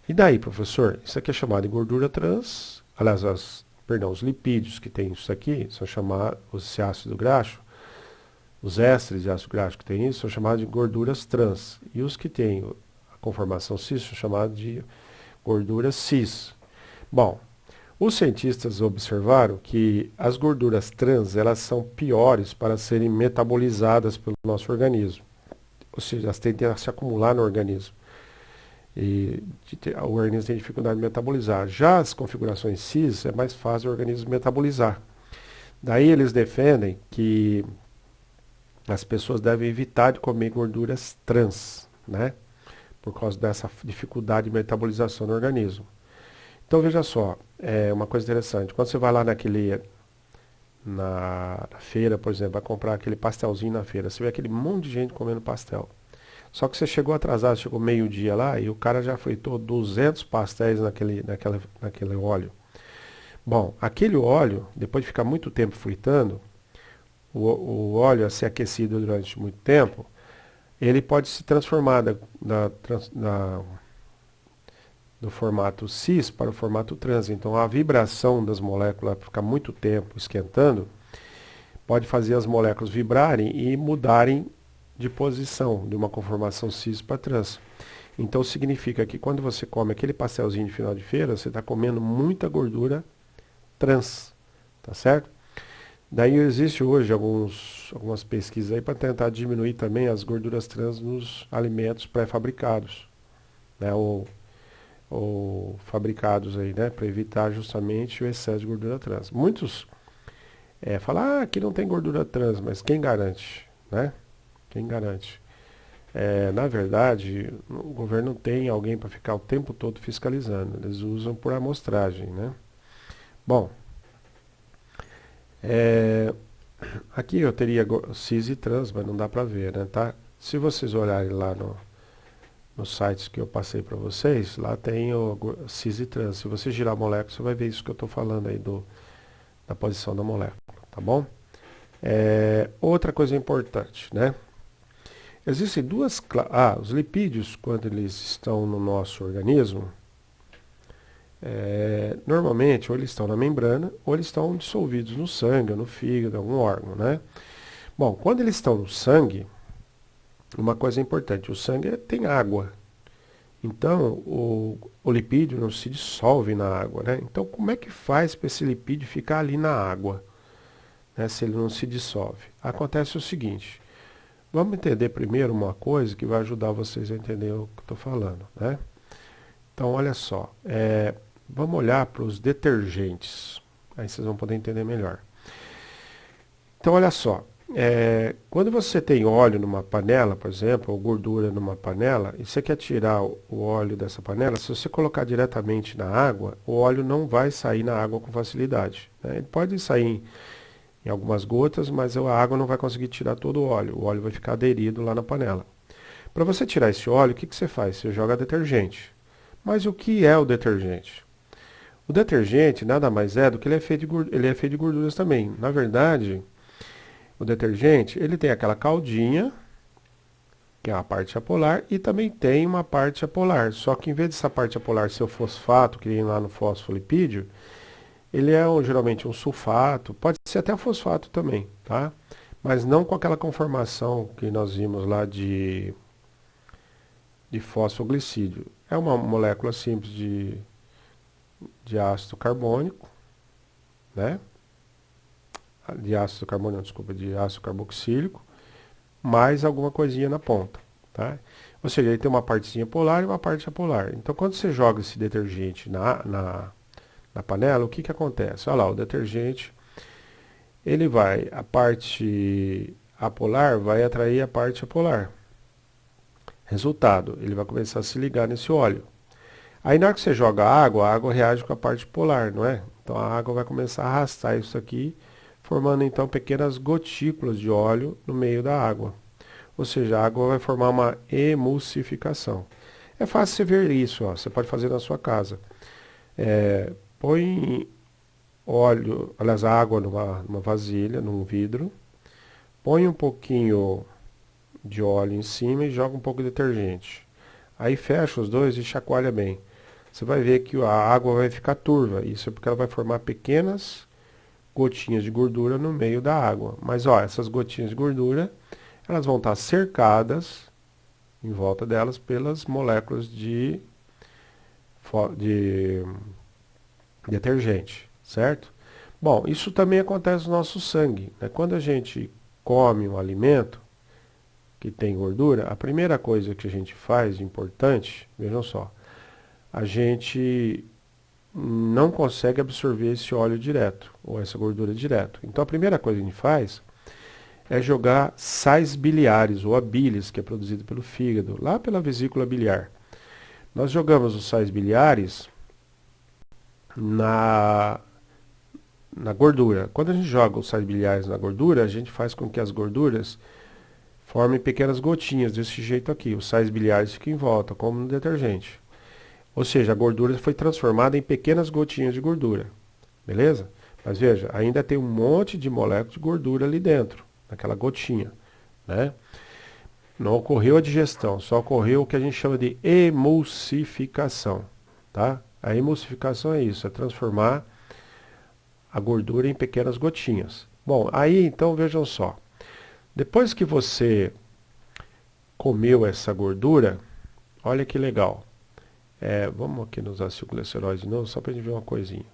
e daí, professor? Isso aqui é chamado de gordura trans. Aliás, os lipídios que tem isso aqui são chamados, esse ácido graxo, os ésteres de ácido graxo que tem isso são chamados de gorduras trans. E os que têm a conformação cis são chamados de gorduras cis. Bom, os cientistas observaram que as gorduras trans elas são piores para serem metabolizadas pelo nosso organismo. Ou seja, elas tendem a se acumular no organismo. E o organismo tem dificuldade de metabolizar. Já as configurações cis é mais fácil o organismo metabolizar. Daí eles defendem que as pessoas devem evitar de comer gorduras trans, né? Por causa dessa dificuldade de metabolização no organismo. Então veja só, é uma coisa interessante. Quando você vai lá na feira, por exemplo, vai comprar aquele pastelzinho na feira, você vê aquele monte de gente comendo pastel. Só que você chegou atrasado, chegou meio-dia lá e o cara já fritou 200 pastéis naquele óleo. Bom, aquele óleo, depois de ficar muito tempo fritando, o óleo a ser aquecido durante muito tempo, ele pode se transformar do formato cis para o formato trans. Então a vibração das moléculas, ficar muito tempo esquentando, pode fazer as moléculas vibrarem e mudarem de posição, de uma conformação cis para trans. Então significa que quando você come aquele pastelzinho de final de feira, você está comendo muita gordura trans, tá certo? Daí existe hoje algumas pesquisas aí para tentar diminuir também as gorduras trans nos alimentos pré-fabricados, né? Ou fabricados aí, né? Para evitar justamente o excesso de gordura trans. Muitos falam, aqui não tem gordura trans, mas quem garante, né? Quem garante? Na verdade, o governo tem alguém para ficar o tempo todo fiscalizando. Eles usam por amostragem, né? Bom, aqui eu teria cis e trans, mas não dá para ver, né? Tá? Se vocês olharem lá nos sites que eu passei para vocês, lá tem o cis e trans. Se você girar a molécula, você vai ver isso que eu estou falando aí da posição da molécula, tá bom? Outra coisa importante, né? Existem os lipídios, quando eles estão no nosso organismo, normalmente ou eles estão na membrana ou eles estão dissolvidos no sangue, no fígado, em algum órgão, né? Bom, quando eles estão no sangue, uma coisa importante, o sangue tem água. Então, o lipídio não se dissolve na água, né? Então, como é que faz para esse lipídio ficar ali na água, né, se ele não se dissolve? Acontece o seguinte, vamos entender primeiro uma coisa que vai ajudar vocês a entender o que eu estou falando, né? Então, olha só, vamos olhar para os detergentes. Aí vocês vão poder entender melhor. Então, olha só. Quando você tem óleo numa panela, por exemplo, ou gordura numa panela, e você quer tirar o óleo dessa panela, se você colocar diretamente na água, o óleo não vai sair na água com facilidade, né? Ele pode sair em algumas gotas, mas a água não vai conseguir tirar todo o óleo vai ficar aderido lá na panela. Para você tirar esse óleo, o que você faz? Você joga detergente. Mas o que é o detergente? O detergente nada mais é do que ele é feito de gorduras também. Na verdade, o detergente, ele tem aquela caldinha, que é a parte apolar, e também tem uma parte apolar. Só que em vez dessa parte apolar ser o fosfato, que tem lá no fosfolipídio, ele é geralmente um sulfato, pode ser até fosfato também, tá? Mas não com aquela conformação que nós vimos lá de fosfoglicídio. É uma molécula simples de ácido carbônico, né? De ácido carbônico, desculpa, de ácido carboxílico, mais alguma coisinha na ponta, tá? Ou seja, ele tem uma partezinha polar e uma parte apolar. Então, quando você joga esse detergente na panela, o que acontece? Olha lá, o detergente, a parte apolar vai atrair a parte apolar. Resultado, ele vai começar a se ligar nesse óleo. Aí na hora que você joga a água reage com a parte polar, não é? Então a água vai começar a arrastar isso aqui, formando então pequenas gotículas de óleo no meio da água. Ou seja, a água vai formar uma emulsificação. É fácil você ver isso, ó, você pode fazer na sua casa. Põe óleo, aliás, água numa vasilha, num vidro, põe um pouquinho de óleo em cima e joga um pouco de detergente. Aí fecha os dois e chacoalha bem. Você vai ver que a água vai ficar turva. Isso é porque ela vai formar pequenas gotinhas de gordura no meio da água. Mas ó, essas gotinhas de gordura, elas vão estar cercadas em volta delas pelas moléculas de detergente, certo? Bom, isso também acontece no nosso sangue, né? Quando a gente come um alimento que tem gordura, a primeira coisa que a gente faz, importante, vejam só, a gente não consegue absorver esse óleo direto, ou essa gordura direto. Então a primeira coisa que a gente faz é jogar sais biliares, ou a bilis, que é produzido pelo fígado, lá pela vesícula biliar. Nós jogamos os sais biliares na gordura. Quando a gente joga os sais biliares na gordura, a gente faz com que as gorduras formem pequenas gotinhas desse jeito aqui. Os sais biliares ficam em volta, como no detergente. Ou seja, a gordura foi transformada em pequenas gotinhas de gordura. Beleza? Mas veja, ainda tem um monte de moléculas de gordura ali dentro, naquela gotinha, né? Não ocorreu a digestão, só ocorreu o que a gente chama de emulsificação, tá? A emulsificação é isso, é transformar a gordura em pequenas gotinhas. Bom, aí então vejam só. Depois que você comeu essa gordura, olha que legal. Vamos aqui nos acilgliceróis de novo, só para a gente ver uma coisinha.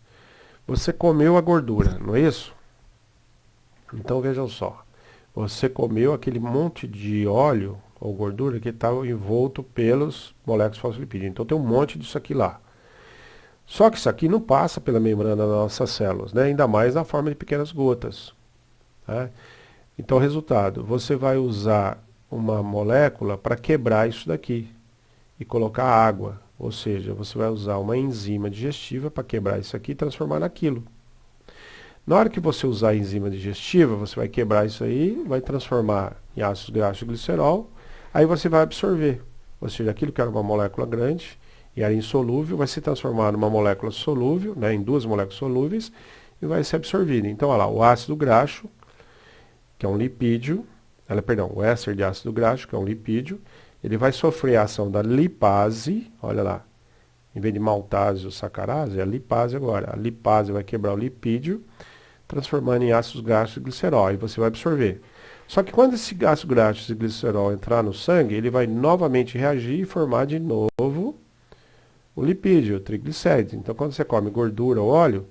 Você comeu a gordura, não é isso? Então vejam só. Você comeu aquele monte de óleo ou gordura que estava envolto pelos moléculas fosfolipídios. Então tem um monte disso aqui lá. Só que isso aqui não passa pela membrana das nossas células, né? Ainda mais na forma de pequenas gotas, tá? Então, resultado, você vai usar uma molécula para quebrar isso daqui e colocar água. Ou seja, você vai usar uma enzima digestiva para quebrar isso aqui e transformar naquilo. Na hora que você usar a enzima digestiva, você vai quebrar isso aí, vai transformar em ácido graxo e glicerol, aí você vai absorver. Ou seja, aquilo que era uma molécula grande e era insolúvel, vai se transformar numa molécula solúvel, né, em duas moléculas solúveis, e vai ser absorvida. Então, olha lá, o ácido graxo, que é um lipídio, o éster de ácido graxo, que é um lipídio, ele vai sofrer a ação da lipase, olha lá, em vez de maltase ou sacarase, é a lipase agora. A lipase vai quebrar o lipídio, transformando em ácidos graxos e glicerol, e você vai absorver. Só que quando esse ácido graxo e glicerol entrar no sangue, ele vai novamente reagir e formar de novo o lipídio, o triglicérides. Então, quando você come gordura ou óleo,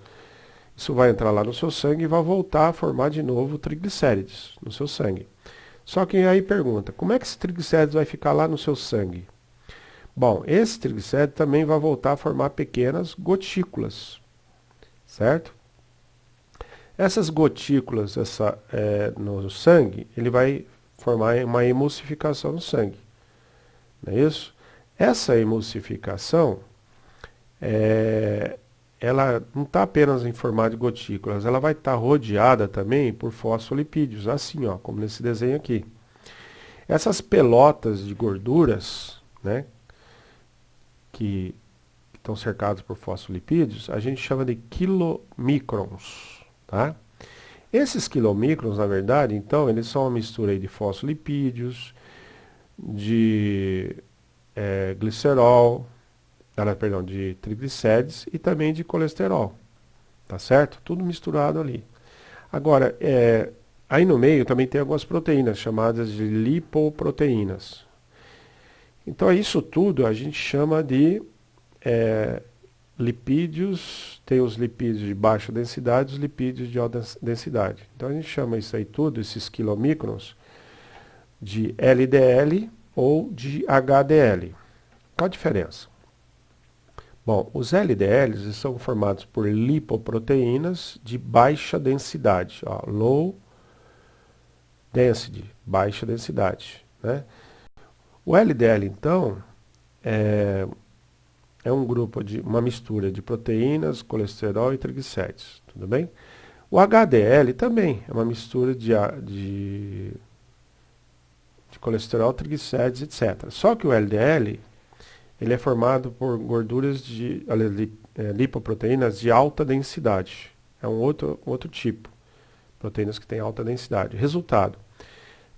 isso vai entrar lá no seu sangue e vai voltar a formar de novo triglicérides no seu sangue. Só que aí pergunta, como é que esse triglicérides vai ficar lá no seu sangue? Bom, esse triglicéride também vai voltar a formar pequenas gotículas, certo? Essas gotículas no sangue, ele vai formar uma emulsificação no sangue, não é isso? Essa emulsificação, ela não está apenas em formato de gotículas, ela vai estar rodeada também por fosfolipídios, assim, ó, como nesse desenho aqui. Essas pelotas de gorduras, né, que estão cercadas por fosfolipídios, a gente chama de quilomicrons, tá? Esses quilomicrons, na verdade, então, eles são uma mistura aí de fosfolipídios, de glicerol, perdão, de triglicérides e também de colesterol, tá certo? Tudo misturado ali. Agora, aí no meio também tem algumas proteínas chamadas de lipoproteínas. Então, isso tudo a gente chama de lipídios, tem os lipídios de baixa densidade e os lipídios de alta densidade. Então, a gente chama isso aí tudo, esses quilomicrons, de LDL ou de HDL. Qual a diferença? Bom, os LDLs são formados por lipoproteínas de baixa densidade, ó, low density, baixa densidade, né? O LDL, então, é um grupo uma mistura de proteínas, colesterol e triglicérides, tudo bem? O HDL também é uma mistura de colesterol, triglicérides, etc. Só que o LDL, ele é formado por gorduras lipoproteínas de alta densidade. É um outro tipo, proteínas que têm alta densidade. Resultado,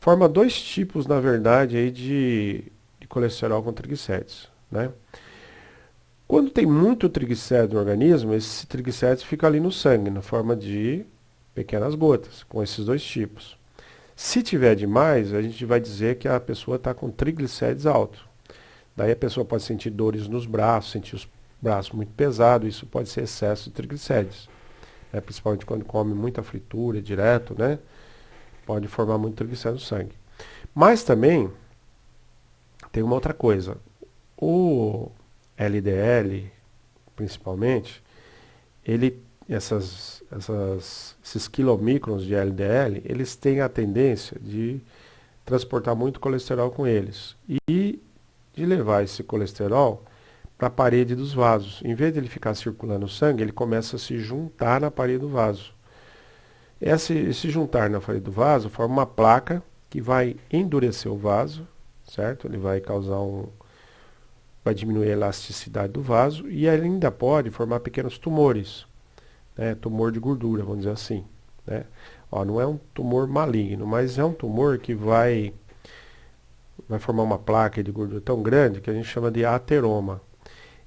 forma dois tipos, na verdade, aí de colesterol com triglicérides, né? Quando tem muito triglicérido no organismo, esse triglicérides fica ali no sangue, na forma de pequenas gotas, com esses dois tipos. Se tiver demais, a gente vai dizer que a pessoa está com triglicérides alto. Daí a pessoa pode sentir dores nos braços, sentir os braços muito pesados, isso pode ser excesso de triglicérides. Principalmente quando come muita fritura direto, né? Pode formar muito triglicéridos no sangue. Mas também tem uma outra coisa. O LDL, principalmente, esses quilomicrons de LDL, eles têm a tendência de transportar muito colesterol com eles e de levar esse colesterol para a parede dos vasos. Em vez de ele ficar circulando o sangue, ele começa a se juntar na parede do vaso. Esse juntar na parede do vaso forma uma placa que vai endurecer o vaso, certo? Ele vai vai diminuir a elasticidade do vaso e ele ainda pode formar pequenos tumores, né? Tumor de gordura, vamos dizer assim, né? Ó, não é um tumor maligno, mas é um tumor que vai formar uma placa de gordura tão grande que a gente chama de ateroma.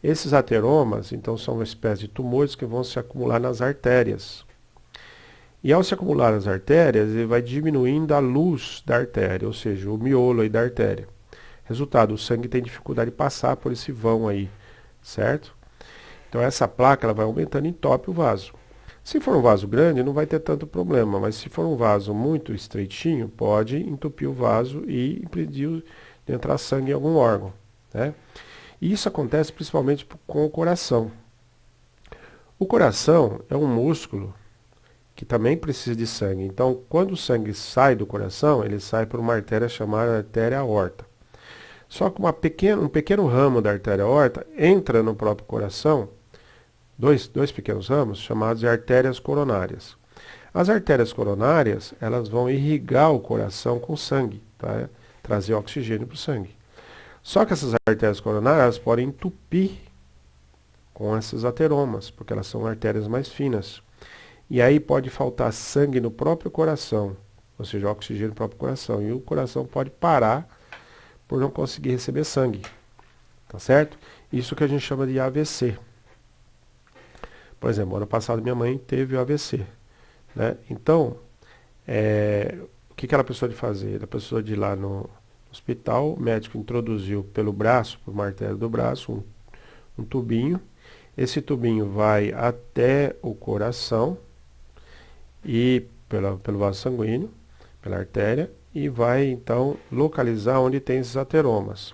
Esses ateromas, então, são uma espécie de tumores que vão se acumular nas artérias. E ao se acumular nas artérias, ele vai diminuindo a luz da artéria, ou seja, o miolo aí da artéria. Resultado, o sangue tem dificuldade de passar por esse vão aí, certo? Então essa placa ela vai aumentando e entope o vaso. Se for um vaso grande, não vai ter tanto problema, mas se for um vaso muito estreitinho, pode entupir o vaso e impedir de entrar sangue em algum órgão, né? E isso acontece principalmente com o coração. O coração é um músculo que também precisa de sangue. Então, quando o sangue sai do coração, ele sai por uma artéria chamada artéria aorta. Só que um pequeno ramo da artéria aorta entra no próprio coração, dois pequenos ramos, chamados de artérias coronárias. As artérias coronárias, elas vão irrigar o coração com sangue, tá? Trazer oxigênio para o sangue. Só que essas artérias coronárias elas podem entupir com esses ateromas, porque elas são artérias mais finas. E aí pode faltar sangue no próprio coração, ou seja, oxigênio no próprio coração. E o coração pode parar por não conseguir receber sangue, tá certo? Isso que a gente chama de AVC. Por exemplo, ano passado minha mãe teve o AVC, né? Então, o que ela precisou de fazer? Ela precisou de ir lá no hospital, o médico introduziu pelo braço, por uma artéria do braço, um tubinho. Esse tubinho vai até o coração e pelo vaso sanguíneo, pela artéria, e vai então localizar onde tem esses ateromas.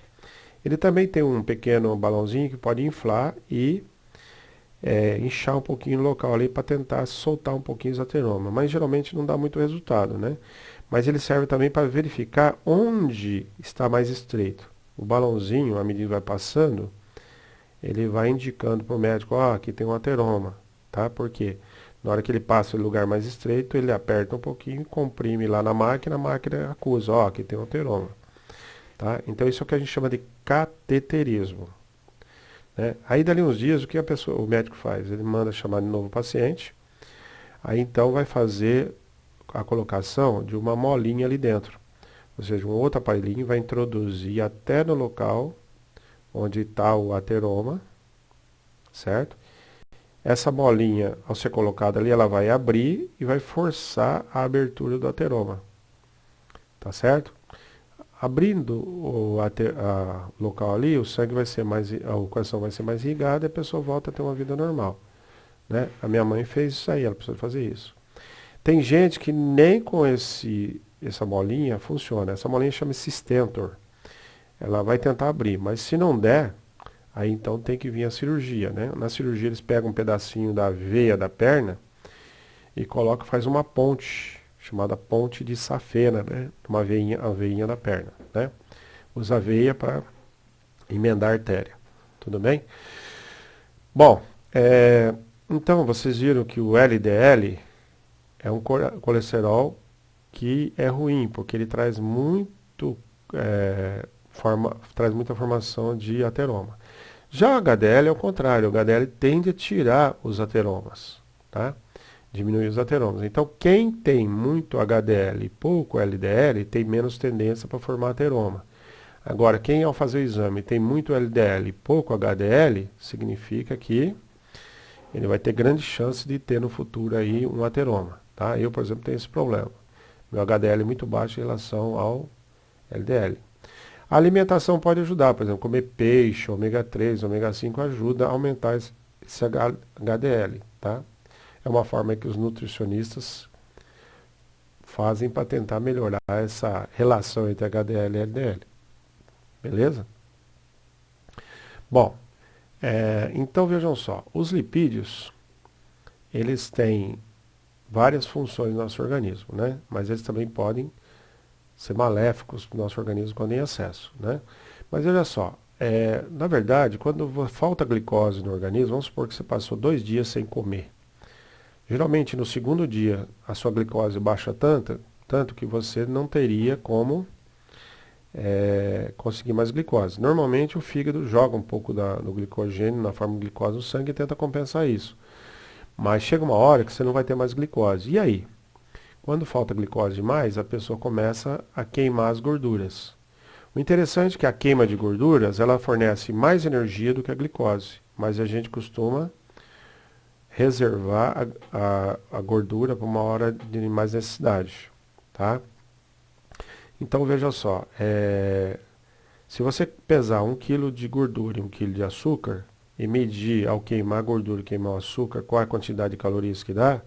Ele também tem um pequeno balãozinho que pode inflar e inchar um pouquinho o local ali para tentar soltar um pouquinho os ateroma, mas geralmente não dá muito resultado, né? Mas ele serve também para verificar onde está mais estreito. O balãozinho, à medida que vai passando, ele vai indicando para o médico, aqui tem um ateroma, tá? Por quê? Na hora que ele passa o lugar mais estreito, ele aperta um pouquinho, comprime lá na máquina, a máquina acusa, aqui tem um ateroma, tá? Então isso é o que a gente chama de cateterismo, né? Aí dali uns dias, o que o médico faz? Ele manda chamar de novo o paciente, aí então vai fazer a colocação de uma molinha ali dentro, ou seja, um outro aparelhinho vai introduzir até no local onde está o ateroma, certo? Essa molinha, ao ser colocada ali, ela vai abrir e vai forçar a abertura do ateroma, tá certo? Abrindo local ali, o sangue vai ser mais, o coração vai ser mais irrigado e a pessoa volta a ter uma vida normal, né? A minha mãe fez isso aí, ela precisa fazer isso. Tem gente que nem com essa molinha funciona. Essa molinha chama-se stentor. Ela vai tentar abrir, mas se não der, aí então tem que vir a cirurgia, né? Na cirurgia eles pegam um pedacinho da veia da perna e colocam, faz uma ponte, chamada ponte de safena, né? Uma veinha, a veinha da perna, né? Usa a veia para emendar a artéria. Tudo bem? Bom, então vocês viram que o LDL é um colesterol que é ruim, porque ele traz traz muita formação de ateroma. Já o HDL é o contrário, o HDL tende a tirar os ateromas, tá? Diminuir os ateromas. Então, quem tem muito HDL e pouco LDL tem menos tendência para formar ateroma. Agora, quem ao fazer o exame tem muito LDL e pouco HDL, significa que ele vai ter grande chance de ter no futuro aí um ateroma, tá? Eu, por exemplo, tenho esse problema. Meu HDL é muito baixo em relação ao LDL. A alimentação pode ajudar, por exemplo, comer peixe, ômega 3, ômega 5 ajuda a aumentar esse HDL, tá? É uma forma que os nutricionistas fazem para tentar melhorar essa relação entre HDL e LDL. Beleza? Bom, então vejam só, os lipídios, eles têm várias funções no nosso organismo, né? Mas eles também podem ser maléficos para o nosso organismo quando em excesso, né? Mas veja só, na verdade, quando falta glicose no organismo, vamos supor que você passou 2 dias sem comer. Geralmente, no segundo dia, a sua glicose baixa tanto que você não teria como conseguir mais glicose. Normalmente, o fígado joga um pouco do glicogênio na forma de glicose no sangue e tenta compensar isso. Mas chega uma hora que você não vai ter mais glicose. E aí? Quando falta glicose demais, a pessoa começa a queimar as gorduras. O interessante é que a queima de gorduras, ela fornece mais energia do que a glicose, mas a gente costuma reservar a gordura para uma hora de mais necessidade, tá? Então veja só, se você pesar 1 kg de gordura e 1 kg de açúcar e medir ao queimar a gordura e queimar o açúcar qual é a quantidade de calorias que dá,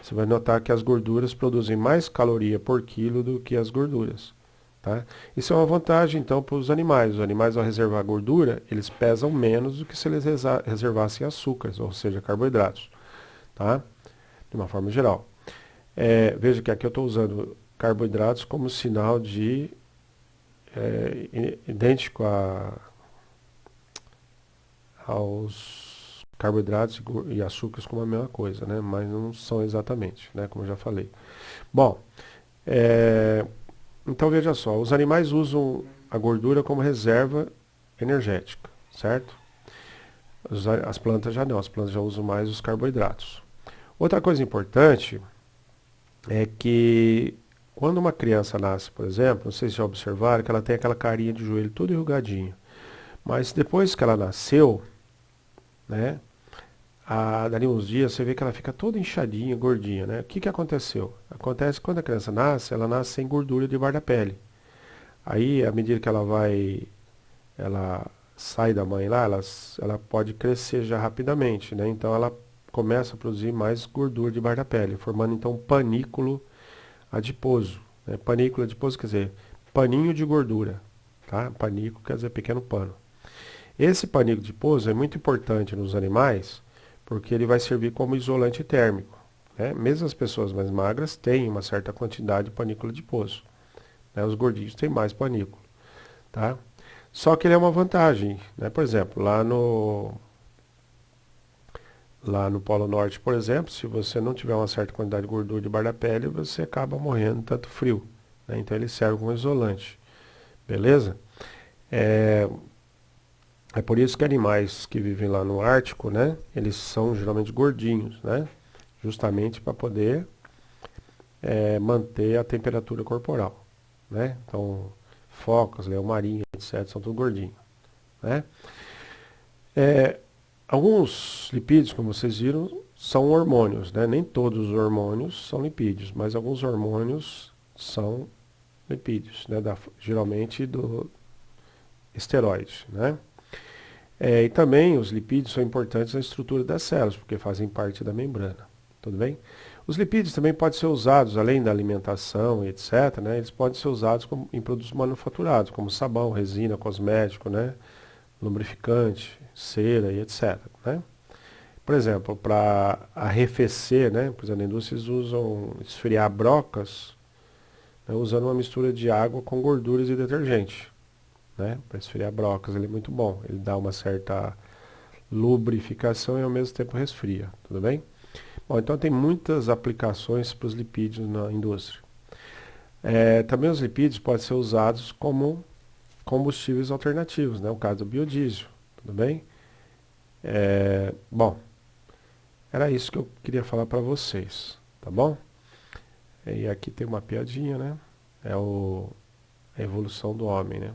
você vai notar que as gorduras produzem mais caloria por quilo do que as gorduras. Tá? Isso é uma vantagem, então, para os animais. Os animais, ao reservar gordura, eles pesam menos do que se eles reservassem açúcares, ou seja, carboidratos. Tá? De uma forma geral. Veja que aqui eu estou usando carboidratos como sinal de idêntico aos carboidratos e açúcares como a mesma coisa, né? Mas não são exatamente, né? Como eu já falei. Bom, então veja só, os animais usam a gordura como reserva energética, certo? As plantas já não, as plantas já usam mais os carboidratos. Outra coisa importante é que quando uma criança nasce, por exemplo, não sei se já observaram, que ela tem aquela carinha de joelho todo enrugadinho. Mas depois que ela nasceu, né, dali uns dias você vê que ela fica toda inchadinha, gordinha, né? O que aconteceu? Acontece que quando a criança nasce, ela nasce sem gordura debaixo da pele. Aí, à medida que ela sai da mãe lá, ela pode crescer já rapidamente, né? Então ela começa a produzir mais gordura debaixo da pele, formando então um panículo adiposo. Né? Panículo adiposo quer dizer paninho de gordura, tá? Panico quer dizer pequeno pano. Esse panico de pouso é muito importante nos animais, porque ele vai servir como isolante térmico, né? Mesmo as pessoas mais magras têm uma certa quantidade de panícula de pouso, né? Os gordinhos têm mais panícula, tá? Só que ele é uma vantagem, né? Por exemplo, lá no Polo Norte, por exemplo, se você não tiver uma certa quantidade de gordura debaixo da pele, você acaba morrendo de tanto frio, né? Então ele serve como isolante, beleza? É, é por isso que animais que vivem lá no Ártico, né, eles são geralmente gordinhos, né? Justamente para poder manter a temperatura corporal, né? Então, focas, leão-marinho, etc., são tudo gordinhos, né? Alguns lipídios, como vocês viram, são hormônios, né? Nem todos os hormônios são lipídios, mas alguns hormônios são lipídios, né? Geralmente do esteroide, né? E também os lipídios são importantes na estrutura das células, porque fazem parte da membrana, tudo bem? Os lipídios também podem ser usados, além da alimentação e etc., né? Eles podem ser usados em produtos manufaturados, como sabão, resina, cosmético, né? Lubrificante, cera e etc., né? Por exemplo, para arrefecer, né? Por exemplo, na indústria eles usam esfriar brocas, né? Usando uma mistura de água com gorduras e detergente, né? Para esfriar brocas, ele é muito bom. Ele dá uma certa lubrificação e ao mesmo tempo resfria, tudo bem? Bom, então tem muitas aplicações para os lipídios na indústria. Também os lipídios podem ser usados como combustíveis alternativos, né? O caso do biodiesel, tudo bem? Bom, era isso que eu queria falar para vocês, tá bom? E aqui tem uma piadinha, né? A evolução do homem, né?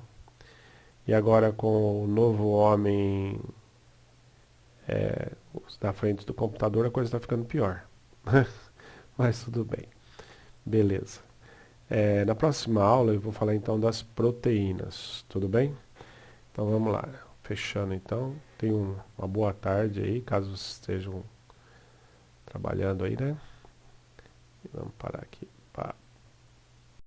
E agora com o novo homem na frente do computador, a coisa está ficando pior. Mas tudo bem. Beleza. Na próxima aula eu vou falar então das proteínas, tudo bem? Então vamos lá. Fechando então. Tenham uma boa tarde aí, caso vocês estejam trabalhando aí, né? Vamos parar aqui. Pá.